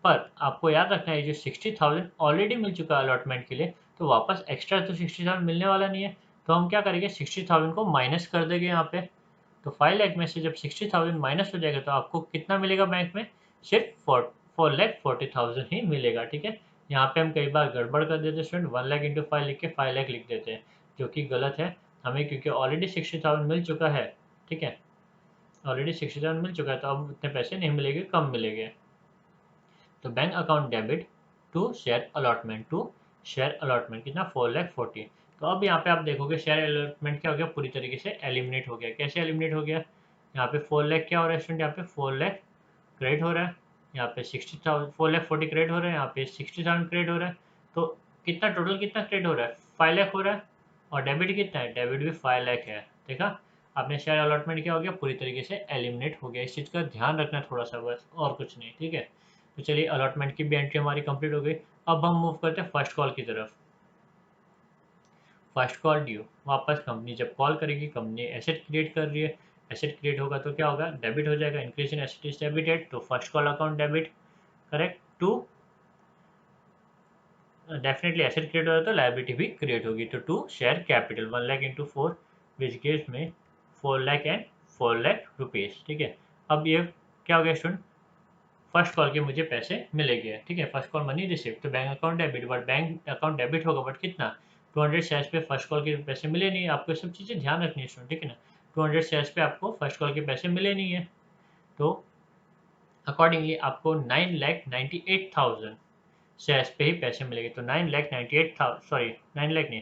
पर आपको याद रखना है, जो 60,000 ऑलरेडी मिल चुका है अलॉटमेंट के लिए, तो वापस एक्स्ट्रा तो 60,000 मिलने वाला नहीं है, तो हम क्या करेंगे, 60,000 को माइनस कर देंगे यहाँ पे। तो 5 लाख में से जब 60,000 माइनस हो जाएगा तो आपको कितना मिलेगा बैंक में, सिर्फ 4,40,000 ही मिलेगा, ठीक है। यहाँ पे हम कई बार गड़बड़ कर देते हैं स्टूडेंट, 1 लाख इंटू 5 लिख के 5 लाख लिख देते हैं, जो कि गलत है। हमें क्योंकि ऑलरेडी 60,000 मिल चुका है, ठीक है, ऑलरेडी 60,000 मिल चुका है, तो अब उतने पैसे नहीं मिलेंगे, कम मिलेंगे। तो bank account debit to share allotment, to share allotment कितना, 4,40,000। तो अब यहाँ पे आप देखोगे शेयर अलॉटमेंट क्या हो गया, पूरी तरीके से एलिमिनेट हो गया। कैसे एलिमिनेट हो गया, यहाँ पे 4 लाख क्या हो रहा है स्टूडेंट, यहाँ पे 4 लाख क्रेडिट हो रहा है, यहाँ पे 60,000, 4,40,000 क्रेडिट हो रहा है, यहाँ पे 60,000 क्रेडिट हो रहा है। तो कितना टोटल कितना क्रेडिट हो रहा है, 5 लाख हो रहा है। और डेबिट कितना है, डेबिट भी 5 लाख है। देखा आपने, शेयर अलॉटमेंट क्या हो गया, पूरी तरीके से एलिमिनेट हो गया। इस चीज़ का ध्यान रखना थोड़ा सा, बस और कुछ नहीं, ठीक है। तो चलिए अलॉटमेंट की भी एंट्री हमारी कंप्लीट हो गई। अब हम मूव करते हैं फर्स्ट कॉल की तरफ। फर्स्ट कॉल ड्यू, वापस कंपनी जब कॉल करेगी, कंपनी एसेट क्रिएट कर रही है, एसेट क्रिएट होगा तो क्या होगा, डेबिट हो जाएगा, increase in asset is debited, तो first call account debit, correct. To definitely asset create हो रहा है तो लायबिलिटी भी क्रिएट होगी, तो to share capital 1 lakh into 4 which gives में 4 लाख एंड 4 लाख रुपीज़, ठीक है। अब ये क्या हो गया स्टूडेंट, फर्स्ट कॉल के मुझे पैसे मिलेंगे, ठीक है, फर्स्ट कॉल मनी रिसीव, तो bank account debit, but bank account debit होगा, बट कितना, 200 शेयर्स पे फर्स्ट कॉल के पैसे मिले नहीं, आपको सब चीज़ें ध्यान रखनी है स्टूडेंट, ठीक है ना। 200 शेयर्स पे आपको फर्स्ट कॉल के पैसे मिले नहीं है, तो अकॉर्डिंगली आपको 9,98,000 शेयर्स पे ही पैसे मिलेंगे, तो 9,98,000, सॉरी 9 लाख नहीं,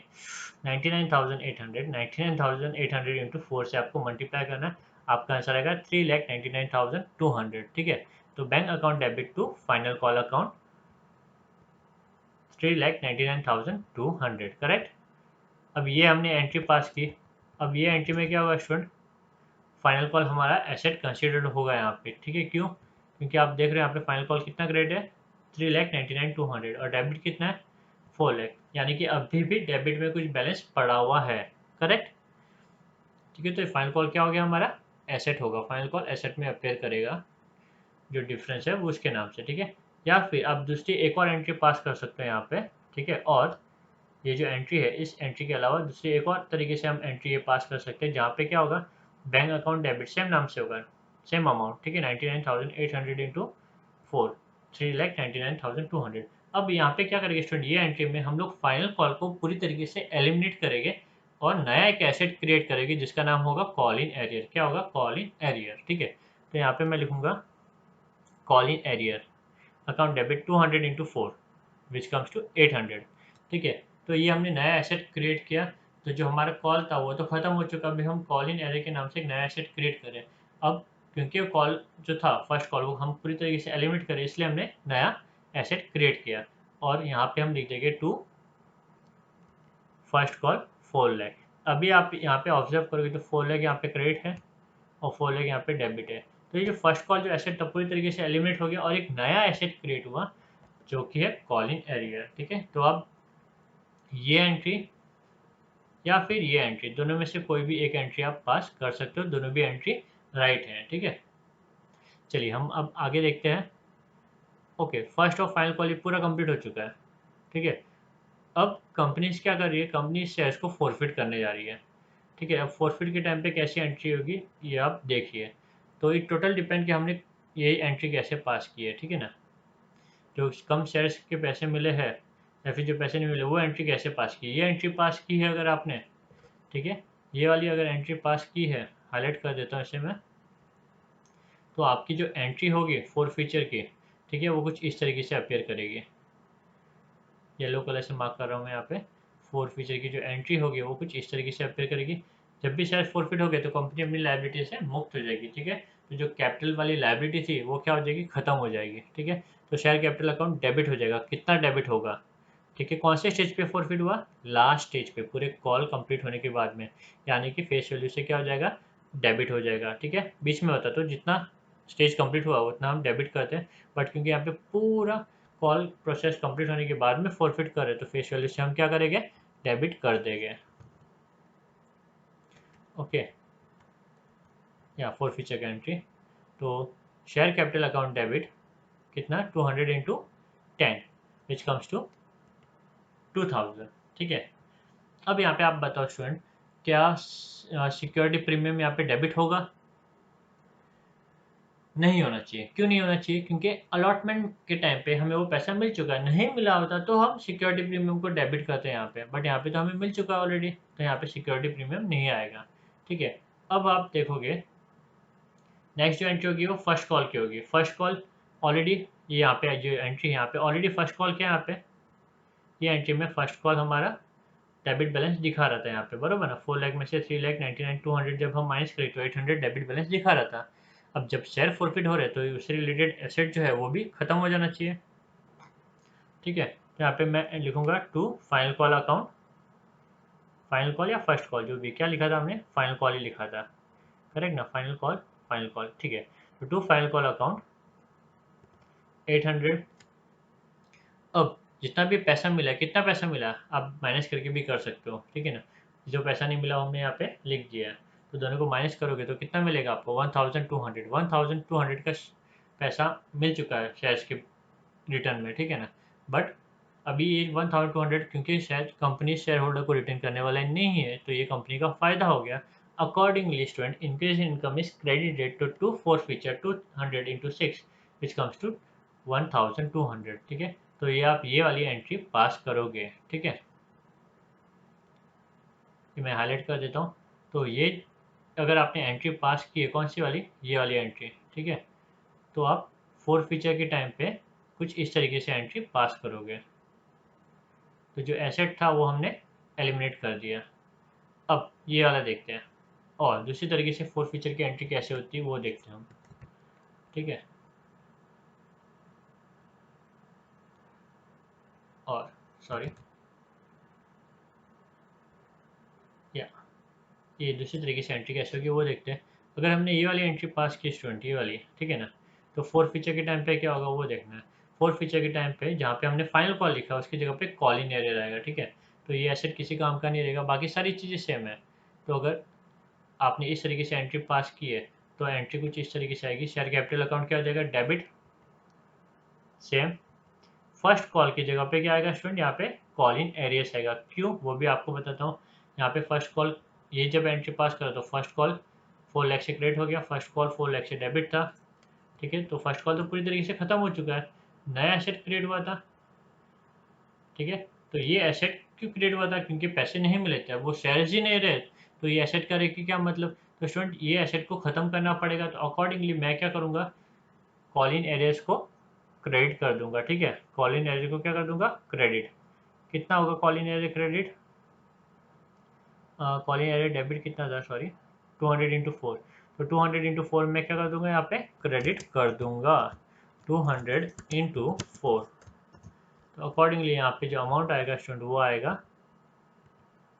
99,800, 99,800 इंटू 4 से आपको मल्टीप्लाई करना है, आपका आंसर आएगा 3,99,200, ठीक है। तो bank account debit to final call account 3,99,200, correct. अब ये हमने एंट्री पास की। अब ये एंट्री में क्या होगा स्टूडेंट, फाइनल कॉल हमारा एसेट कंसिडर्ड होगा यहाँ पे, ठीक है। क्यों, क्योंकि आप देख रहे हैं यहाँ पे फाइनल कॉल कितना ग्रेड है, 3,99,200, और डेबिट कितना है, 4 लाख, यानी कि अभी भी डेबिट में कुछ बैलेंस पड़ा हुआ है, करेक्ट, ठीक है। तो फाइनल कॉल क्या हो गया हमारा, एसेट होगा, फाइनल कॉल एसेट में अपेयर करेगा, जो डिफरेंस है वो उसके नाम से, ठीक है। या फिर आप दूसरी एक और एंट्री पास कर सकते हैं यहाँ पे, ठीक है। और ये जो एंट्री है, इस एंट्री के अलावा दूसरी एक और तरीके से हम एंट्री ये पास कर सकते हैं, जहाँ पे क्या होगा, बैंक अकाउंट डेबिट सेम नाम से होगा, सेम अमाउंट, ठीक है, 99,800 इंटू 4, 3,99,200। अब यहाँ पे क्या करेंगे स्टूडेंट, ये एंट्री में हम लोग फाइनल कॉल को पूरी तरीके से एलिमिनेट करेंगे और नया एक एसेट क्रिएट करेंगे जिसका नाम होगा कॉल इन एरियर। क्या होगा, कॉल इन एरियर, ठीक है। तो यहाँ पे मैं लिखूंगा call in arrear account debit 200 into 4 which comes to 800, ठीक है। तो ये हमने नया एसेट क्रिएट किया। तो जो हमारा कॉल था वो तो खत्म हो चुका, अभी हम कॉल इन एरे के नाम से एक नया एसेट क्रिएट करें। अब क्योंकि वो कॉल जो था फर्स्ट कॉल वो हम पूरी तरीके से एलिमिनेट करें, इसलिए हमने नया एसेट क्रिएट किया। और यहाँ पे हम लिख देंगे टू फर्स्ट कॉल 4 लाख। अभी आप यहाँ पे ऑब्जर्व करोगे तो 4 लाख यहाँ पे क्रेडिट है और 4 लाख यहाँ पे डेबिट है। तो ये जो फर्स्ट कॉल जो एसेट था पूरी तरीके से एलिमिनेट हो गया और एक नया एसेट क्रिएट हुआ जो कि है कॉल इन एरियर, ठीक है। तो अब ये एंट्री या फिर ये एंट्री, दोनों में से कोई भी एक एंट्री आप पास कर सकते हो, दोनों भी एंट्री राइट है, ठीक है। चलिए हम अब आगे देखते हैं। ओके, फर्स्ट और फाइनल कॉल पूरा कंप्लीट हो चुका है, ठीक है। अब कंपनीज क्या कर रही है, कंपनी शेयर्स को फॉरफिट करने जा रही है, ठीक है। अब फॉरफिट के टाइम पे कैसी एंट्री होगी ये आप देखिए। तो ये टोटल डिपेंड कि हमने ये एंट्री कैसे पास की है, ठीक है ना। जो कम शेयर्स के पैसे मिले हैं या फिर जो पैसे नहीं मिले वो एंट्री कैसे पास की, ये एंट्री पास की है अगर आपने, ठीक है। ये वाली अगर एंट्री पास की है, हाईलाइट कर देता हूँ इसे मैं, तो आपकी जो एंट्री होगी फोर फीचर की, ठीक है, वो कुछ इस तरीके से अपीयर करेगी। येलो कलर से मार्क कर रहा हूँ मैं यहाँ पे। फोर फीचर की जो एंट्री होगी वो कुछ इस तरीके से अपीयर करेगी। जब भी शेयर फॉरफिट हो गए तो कंपनी अपनी लाइबिलिटी से मुक्त हो जाएगी, ठीक है। तो जो कैपिटल वाली लाइबिलिटी थी वो क्या हो जाएगी, खत्म हो जाएगी, ठीक है। तो शेयर कैपिटल अकाउंट डेबिट हो जाएगा। कितना डेबिट होगा, ठीक है। कौन से स्टेज पे फॉरफिट हुआ, लास्ट स्टेज पे, पूरे कॉल कंप्लीट होने के बाद में, यानी कि फेस वैल्यू से क्या हो जाएगा, डेबिट हो जाएगा, ठीक है। बीच में होता तो जितना स्टेज कंप्लीट हुआ उतना हम डेबिट करते हैं, बट क्योंकि यहाँ पे पूरा कॉल प्रोसेस कंप्लीट होने के बाद में फॉरफिट कर रहे हैं तो फेस वैल्यू से हम क्या करेंगे, डेबिट कर देंगे। ओके, या फोर फीचर का एंट्री। तो शेयर कैपिटल अकाउंट डेबिट कितना, 200 इंटू 10 विच कम्स टू 2000, ठीक है। अब यहाँ पे आप बताओ स्टूडेंट, क्या सिक्योरिटी प्रीमियम यहाँ पे डेबिट होगा, नहीं होना चाहिए। क्यों नहीं होना चाहिए, क्योंकि अलॉटमेंट के टाइम पे हमें वो पैसा मिल चुका है, नहीं मिला होता तो हम सिक्योरिटी प्रीमियम को डेबिट करते हैं यहाँ पे, बट यहाँ पे तो हमें मिल चुका है ऑलरेडी, तो यहाँ पे सिक्योरिटी प्रीमियम नहीं आएगा, ठीक है। अब आप देखोगे नेक्स्ट जो एंट्री होगी वो फर्स्ट कॉल की होगी। फर्स्ट कॉल ऑलरेडी, ये यहाँ पे जो एंट्री है यहाँ पे ऑलरेडी फर्स्ट कॉल क्या है, यहाँ पे ये एंट्री में फर्स्ट कॉल हमारा डेबिट बैलेंस दिखा रहा था यहाँ पे, बरोबर ना। 4 लाख में से 3,99,200 जब हम माइनस करें तो 800 डेबिट बैलेंस दिखा रहा था। अब जब शेयर फॉरफिट हो रहे हैं तो उससे रिलेटेड एसेट जो है वो भी खत्म हो जाना चाहिए, ठीक है। तो यहाँ पे मैं लिखूंगा to final call account, final call या फर्स्ट कॉल जो भी, क्या लिखा था हमने, फाइनल कॉल ही लिखा था, करेक्ट ना, फाइनल कॉल, ठीक है। तो टू फाइनल कॉल अकाउंट 800। अब जितना भी पैसा मिला, कितना पैसा मिला आप माइनस करके भी कर सकते हो, ठीक है ना। जो पैसा नहीं मिला हमने यहाँ पे लिख दिया है, तो दोनों को माइनस करोगे तो कितना मिलेगा आपको, 1200 का पैसा मिल चुका है शेयर्स के रिटर्न में, ठीक है ना। बट अभी ये 1200 क्योंकि शायद कंपनी शेयर होल्डर को रिटर्न करने वाला नहीं है, तो ये कंपनी का फायदा हो गया। Accordingly student, increase in income is credited to to forfeiture 200 into 6 which comes to 1200, ठीक है। तो ये आप ये वाली एंट्री पास करोगे, ठीक है। ये मैं हाईलाइट कर देता हूँ। तो ये अगर आपने एंट्री पास की है, कौन सी वाली, ये वाली एंट्री, ठीक है, तो आप फोर फीचर के टाइम पे कुछ इस तरीके से एंट्री पास करोगे। तो जो एसेट था वो हमने एलिमिनेट कर दिया। अब ये वाला देखते हैं, और दूसरी तरीके से फोर फीचर की एंट्री कैसे होती है वो देखते हैं हम, ठीक है। और सॉरी, या ये दूसरी तरीके से एंट्री कैसे होगी वो देखते हैं। अगर हमने ये वाली एंट्री पास की स्टूडेंट, ये वाली, ठीक है ना, तो फोर फीचर के टाइम पे क्या होगा वो देखना है। फोर फीचर के टाइम पे जहाँ पे हमने फाइनल कॉल लिखा उसकी जगह पे कॉल इन एरियर आएगा, ठीक है। तो ये एसेट किसी काम का नहीं रहेगा, बाकी सारी चीज़ें सेम है। तो अगर आपने इस तरीके से एंट्री पास की है तो एंट्री कुछ इस तरीके से आएगी। शेयर कैपिटल अकाउंट क्या हो जाएगा, डेबिट सेम फर्स्ट कॉल की जगह पे क्या आएगा स्टूडेंट, यहाँ पे कॉल इन एरियस आएगा। क्यों, वो भी आपको बताता हूँ। यहाँ पे फर्स्ट कॉल, ये जब एंट्री पास करा तो फर्स्ट कॉल 4 लाख से क्रेडिट हो गया, फर्स्ट कॉल 4 लाख से डेबिट था, ठीक है। तो फर्स्ट कॉल तो पूरी तरीके से खत्म हो चुका है, नया एसेट क्रिएट हुआ था, ठीक है। तो ये एसेट क्यों क्रिएट हुआ था, क्योंकि पैसे नहीं मिले थे, वो शेयर्स ही नहीं रहे, तो ये एसेट का रहेगी क्या मतलब। तो स्टूडेंट ये एसेट को खत्म करना पड़ेगा, तो अकॉर्डिंगली मैं क्या करूँगा, कॉल इन एरियस को क्रेडिट कर दूंगा, ठीक है। कॉल इन एरिया को क्या कर दूंगा, क्रेडिट। कितना होगा call in area credit, call in area debit कितना था, सॉरी 200 इंटू 4। तो 200 इंटू 4 में क्या कर दूंगा, यहाँ पे क्रेडिट कर दूंगा 200 इंटू 4। तो अकॉर्डिंगली यहाँ पे जो अमाउंट आएगा स्टूडेंट वो आएगा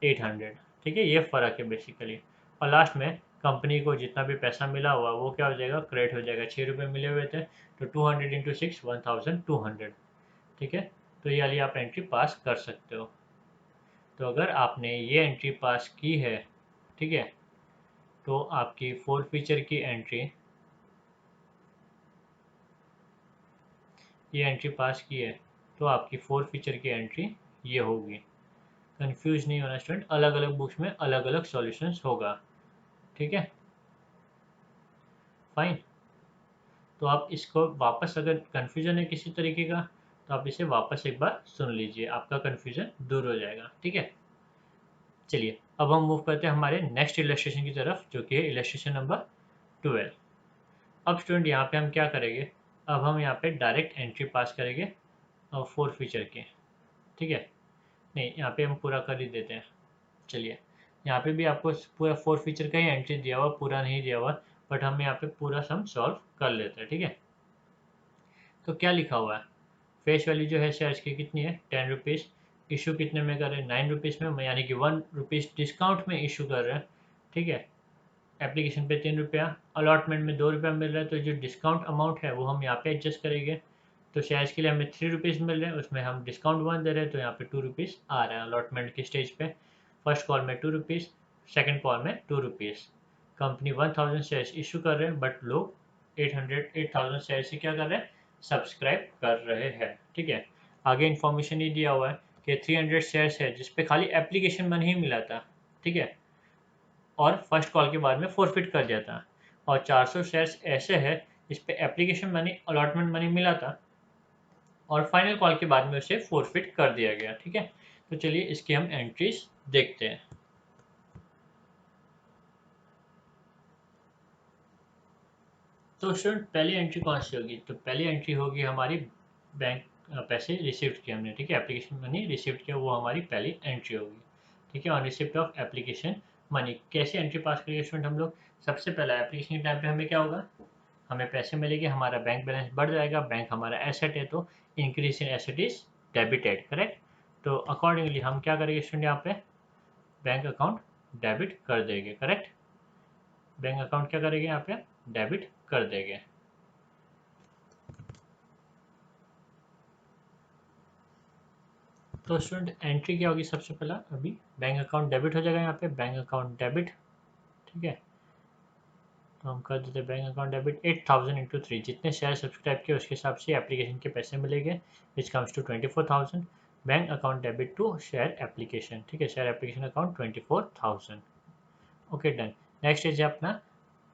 800, ठीक है। ये फ़र्क है बेसिकली। और लास्ट में कंपनी को जितना भी पैसा मिला हुआ वो क्या हो जाएगा, क्रेडिट हो जाएगा। 6 रुपये मिले हुए थे, तो 200 इंटू 6 1200, ठीक है। तो ये वाली आप एंट्री पास कर सकते हो। तो अगर आपने ये एंट्री पास की है, ठीक है, तो आपकी 4 फीचर की एंट्री, ये एंट्री पास की है तो आपकी 4 फीचर की एंट्री ये होगी। कंफ्यूज नहीं होना स्टूडेंट, अलग अलग बुक्स में अलग अलग सॉल्यूशंस होगा, ठीक है, फाइन। तो आप इसको वापस, अगर कन्फ्यूजन है किसी तरीके का तो आप इसे वापस एक बार सुन लीजिए, आपका कन्फ्यूजन दूर हो जाएगा, ठीक है। चलिए अब हम मूव करते हैं हमारे नेक्स्ट इलस्ट्रेशन की तरफ, जो कि है इलस्ट्रेशन नंबर 12। अब स्टूडेंट यहाँ पे हम क्या करेंगे, अब हम यहाँ पे डायरेक्ट एंट्री पास करेंगे और 4 फीचर के, ठीक है। नहीं, यहाँ पे हम पूरा कर ही देते हैं। चलिए यहाँ पे भी आपको पूरा 4 फीचर का ही एंट्री दिया हुआ, पूरा नहीं दिया हुआ, बट हम यहाँ पे पूरा सम सॉल्व कर लेते हैं, ठीक है। तो क्या लिखा हुआ है, फेस वैल्यू जो है शेयर्स की कितनी है, 10 रुपीज़। इशू कितने में कर रहे हैं, 9 रुपीज़ में, यानी कि 1 रुपीज़ डिस्काउंट में इशू कर रहे हैं, ठीक है। एप्लीकेशन पे 3 रुपया, अलॉटमेंट में 2 रुपया मिल रहा है, तो जो डिस्काउंट अमाउंट है वो हम यहाँ पे एडजस्ट करेंगे। तो शेयर्स के लिए हमें 3 रुपीज़ मिल रहे हैं, उसमें हम डिस्काउंट 1 दे रहे हैं, तो यहाँ पे 2 रुपीज़ आ रहा है अलॉटमेंट की स्टेज पे। फर्स्ट कॉल में 2 रुपीज़, सेकेंड कॉल में 2 रुपीज़। कंपनी 1000 शेयर्स इशू कर रहे हैं, बट लोग 8000 शेयर से क्या कर रहे हैं, सब्सक्राइब कर रहे हैं, ठीक है। आगे इन्फॉर्मेशन ये दिया हुआ है कि 300 शेयर्स है जिसपे खाली एप्लीकेशन मनी ही मिला था, ठीक है, और फर्स्ट कॉल के बाद में फोरफिट कर दिया था। और 400 शेयर्स ऐसे है जिस पे एप्लीकेशन मनी, अलॉटमेंट मनी मिला था और फाइनल कॉल के बाद में उसे फोरफिट कर दिया गया, ठीक है। तो चलिए इसकी हम एंट्रीज देखते हैं। तो स्टूडेंट पहली एंट्री कौन सी होगी, तो पहली एंट्री होगी हमारी बैंक पैसे रिसीव किए हमने, ठीक है, एप्लीकेशन मनी रिसीव किया, वो हमारी पहली एंट्री होगी, ठीक है। On receipt of application money कैसे एंट्री पास करेंगे स्टूडेंट हम लोग, सबसे पहला एप्लीकेशन के टाइम पे हमें क्या होगा, हमें पैसे मिलेंगे, हमारा बैंक बैलेंस बढ़ जाएगा, बैंक हमारा एसेट है, तो increase in asset is debited, correct. तो अकॉर्डिंगली हम क्या करेंगे स्टूडेंट, यहाँ पे बैंक अकाउंट डेबिट कर देंगे, करेक्ट। बैंक अकाउंट क्या करेंगे, यहाँ पे डेबिट कर देंगे। तो स्टूडेंट एंट्री क्या होगी, सबसे पहला अभी बैंक अकाउंट डेबिट हो जाएगा, यहाँ पे बैंक अकाउंट डेबिट, ठीक है। तो हम कर देते बैंक अकाउंट डेबिट 8000 इंटू 3, जितने शेयर सब्सक्राइब किए उसके हिसाब से एप्लीकेशन के पैसे मिलेंगे, which comes to 24,000। Bank account debit to share application, ठीक है, share application account 24,000। Okay done. Next is अपना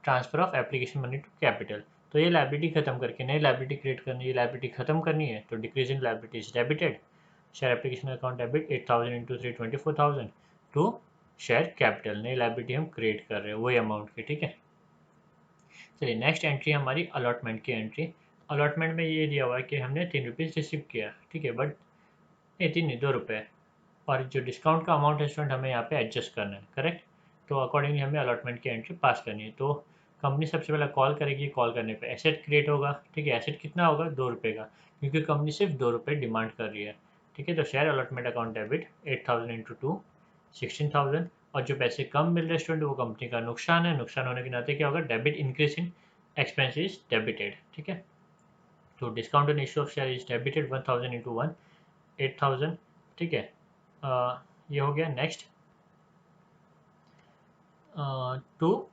transfer of application money to capital. तो ये लाइबिलिटी खत्म करके नई लाइबिलिटी क्रिएट करनी है, लाइबिलिटी खत्म करनी है, तो decrease in liability is debited, share application account debit 8000 into 3 24,000 to share capital, नई लाइबिलिटी हम क्रिएट कर रहे हैं वही अमाउंट की, ठीक है। चलिए नेक्स्ट एंट्री हमारी अलॉटमेंट की एंट्री। अलॉटमेंट में ये दिया हुआ है कि हमने 3 रुपीज़ रिसीव किया, ठीक है, बट नहीं 3 नहीं 2 रुपये, और जो डिस्काउंट का अमाउंट है स्टूडेंट हमें यहाँ पे एडजस्ट करना है, करेक्ट। तो अकॉर्डिंगली हमें अलॉटमेंट की एंट्री पास करनी है। तो कंपनी सबसे पहले कॉल करेगी, कॉल करने पे एसेट क्रिएट होगा, ठीक है। एसेट कितना होगा, 2 रुपये का, क्योंकि कंपनी सिर्फ 2 रुपये डिमांड कर रही है, ठीक है। तो share allotment account debit 8000 into 2 16,000, और जो पैसे कम मिल रहे हैं स्टूडेंट वो कंपनी का नुकसान है, नुकसान होने के नाते क्या होगा, debit increase in expense is debited, ठीक है। तो discount and issue of share is debited 1000 into 1 8000, ठीक है। ये हो गया। नेक्स्ट टू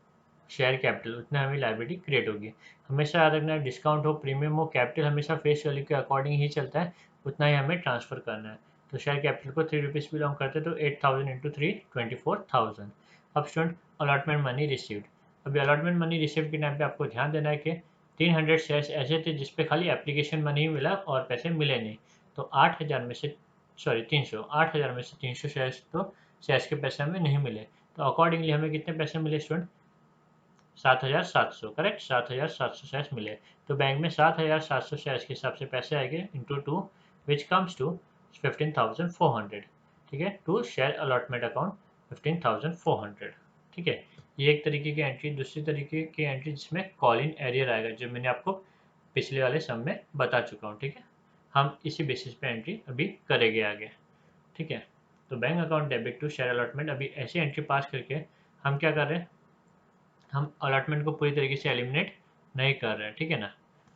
शेयर कैपिटल उतना हमें लायबिलिटी क्रिएट होगी। हमेशा याद रखना है, डिस्काउंट हो, प्रीमियम हो, कैपिटल हमेशा फेस वैल्यू के अकॉर्डिंग ही चलता है, उतना ही हमें ट्रांसफर करना है। तो शेयर कैपिटल को 3 रुपीज़ बिलोंग करते हैं, तो 8000 इंटू 3 24,000। अब स्टूडेंट अलॉटमेंट मनी रिसीव्ड। अभी अलॉटमेंट मनी रिसीव्ड के टाइम पे आपको ध्यान देना है कि 300 शेयर्स ऐसे थे जिसपे खाली एप्लीकेशन मनी ही मिला और पैसे मिले नहीं। तो 8000 में से 300 शेयर्स, तो शेयर्स के पैसे हमें नहीं मिले। तो अकॉर्डिंगली हमें कितने पैसे मिले स्टूडेंट? 7,700, करेक्ट, 7,700 शेयर्स मिले। तो बैंक में 7,700 शेयर्स के हिसाब से पैसे आएंगे इंटू 2, विच कम्स टू 15,400। ठीक है, टू शेयर अलॉटमेंट अकाउंट 15,400। ठीक है, ये एक तरीके की एंट्री। दूसरी तरीके की एंट्री जिसमें कॉल इन एरियर आएगा, जो मैंने आपको पिछले वाले सम में बता चुका हूँ। ठीक है, हम इसी बेसिस पे एंट्री अभी करेंगे आगे। ठीक है, तो bank account debit to share allotment, अभी ऐसी एंट्री पास करके हम क्या कर रहे हैं, हम अलॉटमेंट को पूरी तरीके से एलिमिनेट नहीं कर रहे हैं। ठीक है ना,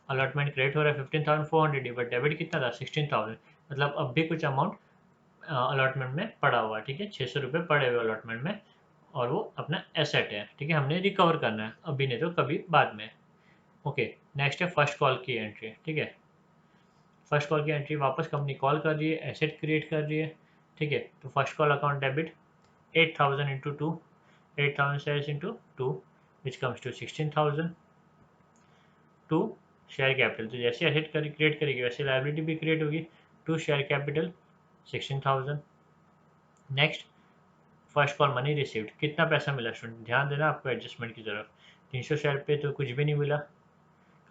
अलॉटमेंट क्रेडिट हो रहा है 15,400, बट डेबिट कितना था 16,000, मतलब अब भी कुछ अमाउंट अलॉटमेंट में पड़ा हुआ है। ठीक है, 600 रुपये पड़े हुए अलॉटमेंट में, और वो अपना एसेट है। ठीक है, हमने रिकवर करना है, अभी नहीं तो कभी बाद में। ओके, नेक्स्ट है फर्स्ट कॉल की एंट्री। ठीक है, फर्स्ट कॉल की एंट्री, वापस कंपनी कॉल कर रही है, एसेट क्रिएट कर रही है। ठीक है, तो first call account debit 8,000 into 2, 8,000 shares into 2, which comes to 16,000। To share capital, तो जैसे एसेट क्रिएट करेगी वैसे लाइबिलिटी भी क्रिएट होगी। To share capital 16,000। Next first call money received, कितना पैसा मिला स्टूडेंट? ध्यान देना आपको एडजस्टमेंट की तरफ। 300 शेयर पे तो कुछ भी नहीं मिला,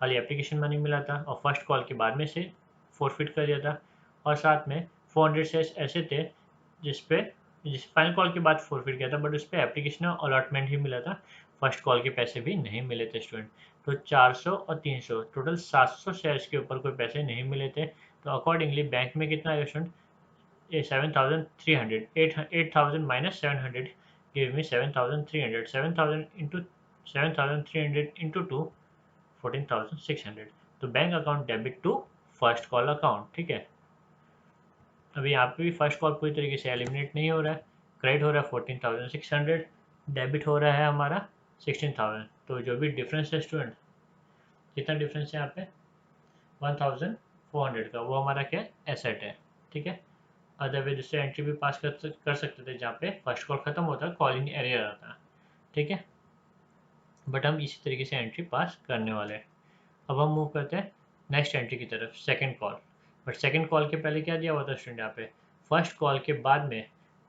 खाली एप्लीकेशन मनी मिला था, और फर्स्ट कॉल के बाद में से फोरफिट कर दिया था। और साथ में 400 शेयर्स ऐसे थे जिस फाइनल कॉल के बाद फोरफिट किया था, बट उस पर एप्लीकेशन और अलॉटमेंट ही मिला था, फर्स्ट कॉल के पैसे भी नहीं मिले थे स्टूडेंट। तो 400 और 300 टोटल 700 शेयर्स के ऊपर कोई पैसे नहीं मिले थे। तो अकॉर्डिंगली बैंक में कितना आएगा स्टूडेंट? ये 7,300, 8,000 minus 700 give me 7,300, 7,000 into 7,300 into 2 14,600। तो bank account debit to first call account. ठीक है, अभी यहाँ पे भी फर्स्ट कॉल पूरी तरीके से एलिमिनेट नहीं हो रहा है, क्रेडिट हो रहा है 14,600, डेबिट हो रहा है हमारा 16,000। तो जो भी डिफरेंस है स्टूडेंट, कितना डिफरेंस है यहाँ पे 1,400 का, वो हमारा क्या एसेट है। ठीक है, अदरवाइज उससे एंट्री भी पास कर सकते थे जहाँ पे फर्स्ट कॉल खत्म होता है, कॉल इन एरियर आता है। ठीक है, बट हम इसी तरीके से एंट्री पास करने वाले हैं। अब हम मूव करते हैं नेक्स्ट एंट्री की तरफ, second call. But second call के पहले क्या दिया हुआ था स्टूडेंट? यहाँ पे फर्स्ट कॉल के बाद में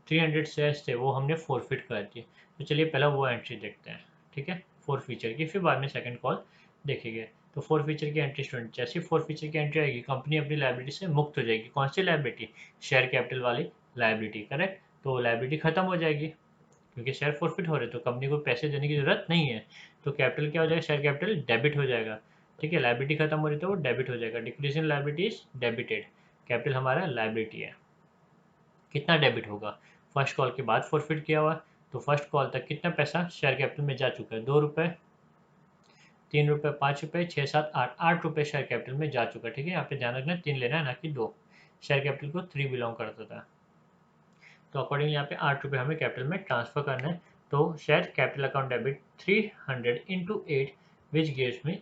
300 शेयर्स थे, वो हमने फोरफिट कर दिए। तो चलिए पहले वो एंट्री देखते हैं। ठीक है, फोर फीचर की, फिर बाद में सेकंड कॉल देखेंगे। तो फोर फीचर की एंट्री स्टूडेंट, जैसी फोर फीचर की एंट्री आएगी, कंपनी अपनी लाइबिलिटी से मुक्त हो जाएगी। कौन सी लाइबिलिटी? शेयर कैपिटल वाली लाइबिलिटी, करेक्ट। तो लाइबिलिटी खत्म हो जाएगी, क्योंकि शेयर फॉरफिट हो रहे तो कंपनी को पैसे देने की जरूरत नहीं है। तो कैपिटल क्या हो जाएगा? शेयर कैपिटल डेबिट हो जाएगा। ठीक है, लाइबिलिटी खत्म हो रही तो वो डेबिट हो जाएगा। Decrease in liability is debited, capital हमारा लाइबिलिटी है। कितना डेबिट होगा? फर्स्ट कॉल के बाद फॉरफिट किया हुआ, तो फर्स्ट कॉल तक कितना पैसा शेयर कैपिटल में जा चुका है? 2 रुपये, 3 रुपये, 5 रुपये, 6, 7, 8, 8 रुपये शेयर कैपिटल में जा चुका है। ठीक है, यहाँ पे ध्यान रखना 3 लेना है, ना कि 2। शेयर कैपिटल को 3 बिलोंग करता था, तो अकॉर्डिंग यहाँ पे 8 रुपये हमें कैपिटल में ट्रांसफर करना है। तो share capital account debit 300 into 8, विच गिव्स मी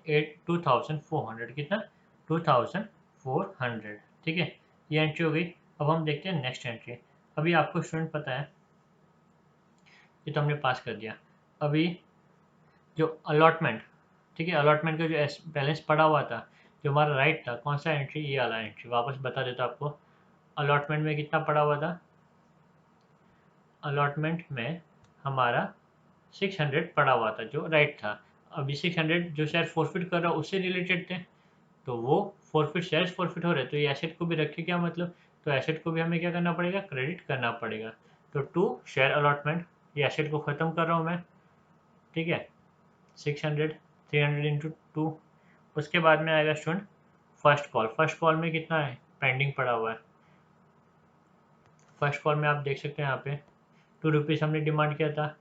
2,400। कितना? 2,400। ठीक है, ये एंट्री हो गई। अब हम देखते हैं नेक्स्ट एंट्री। अभी आपको स्टूडेंट पता है, ये तो हमने पास कर दिया। अभी जो अलॉटमेंट, ठीक है, अलॉटमेंट का जो बैलेंस पड़ा हुआ था, जो हमारा राइट था, कौन सा एंट्री? ये वाला एंट्री। वापस बता देता आपको, अलॉटमेंट में कितना पड़ा हुआ था? अलॉटमेंट में हमारा 600 पड़ा हुआ था, जो राइट था। अभी 600 जो शेयर फॉरफिट कर रहा है उससे रिलेटेड थे, तो वो फॉरफिट, शेयर्स फॉरफिट हो रहे हैं, तो ये एसेट को भी रखे, क्या मतलब? तो एसेट को भी हमें क्या करना पड़ेगा? क्रेडिट करना पड़ेगा। तो टू शेयर अलॉटमेंट, ये एसेट को ख़त्म कर रहा हूँ मैं। ठीक है, 600, 300 इंटू 2। उसके बाद में आएगा student first call. First call में कितना है पेंडिंग पड़ा हुआ है? फर्स्ट कॉल में आप देख सकते हैं यहाँ पे 2 रुपीज़ हमने डिमांड किया था,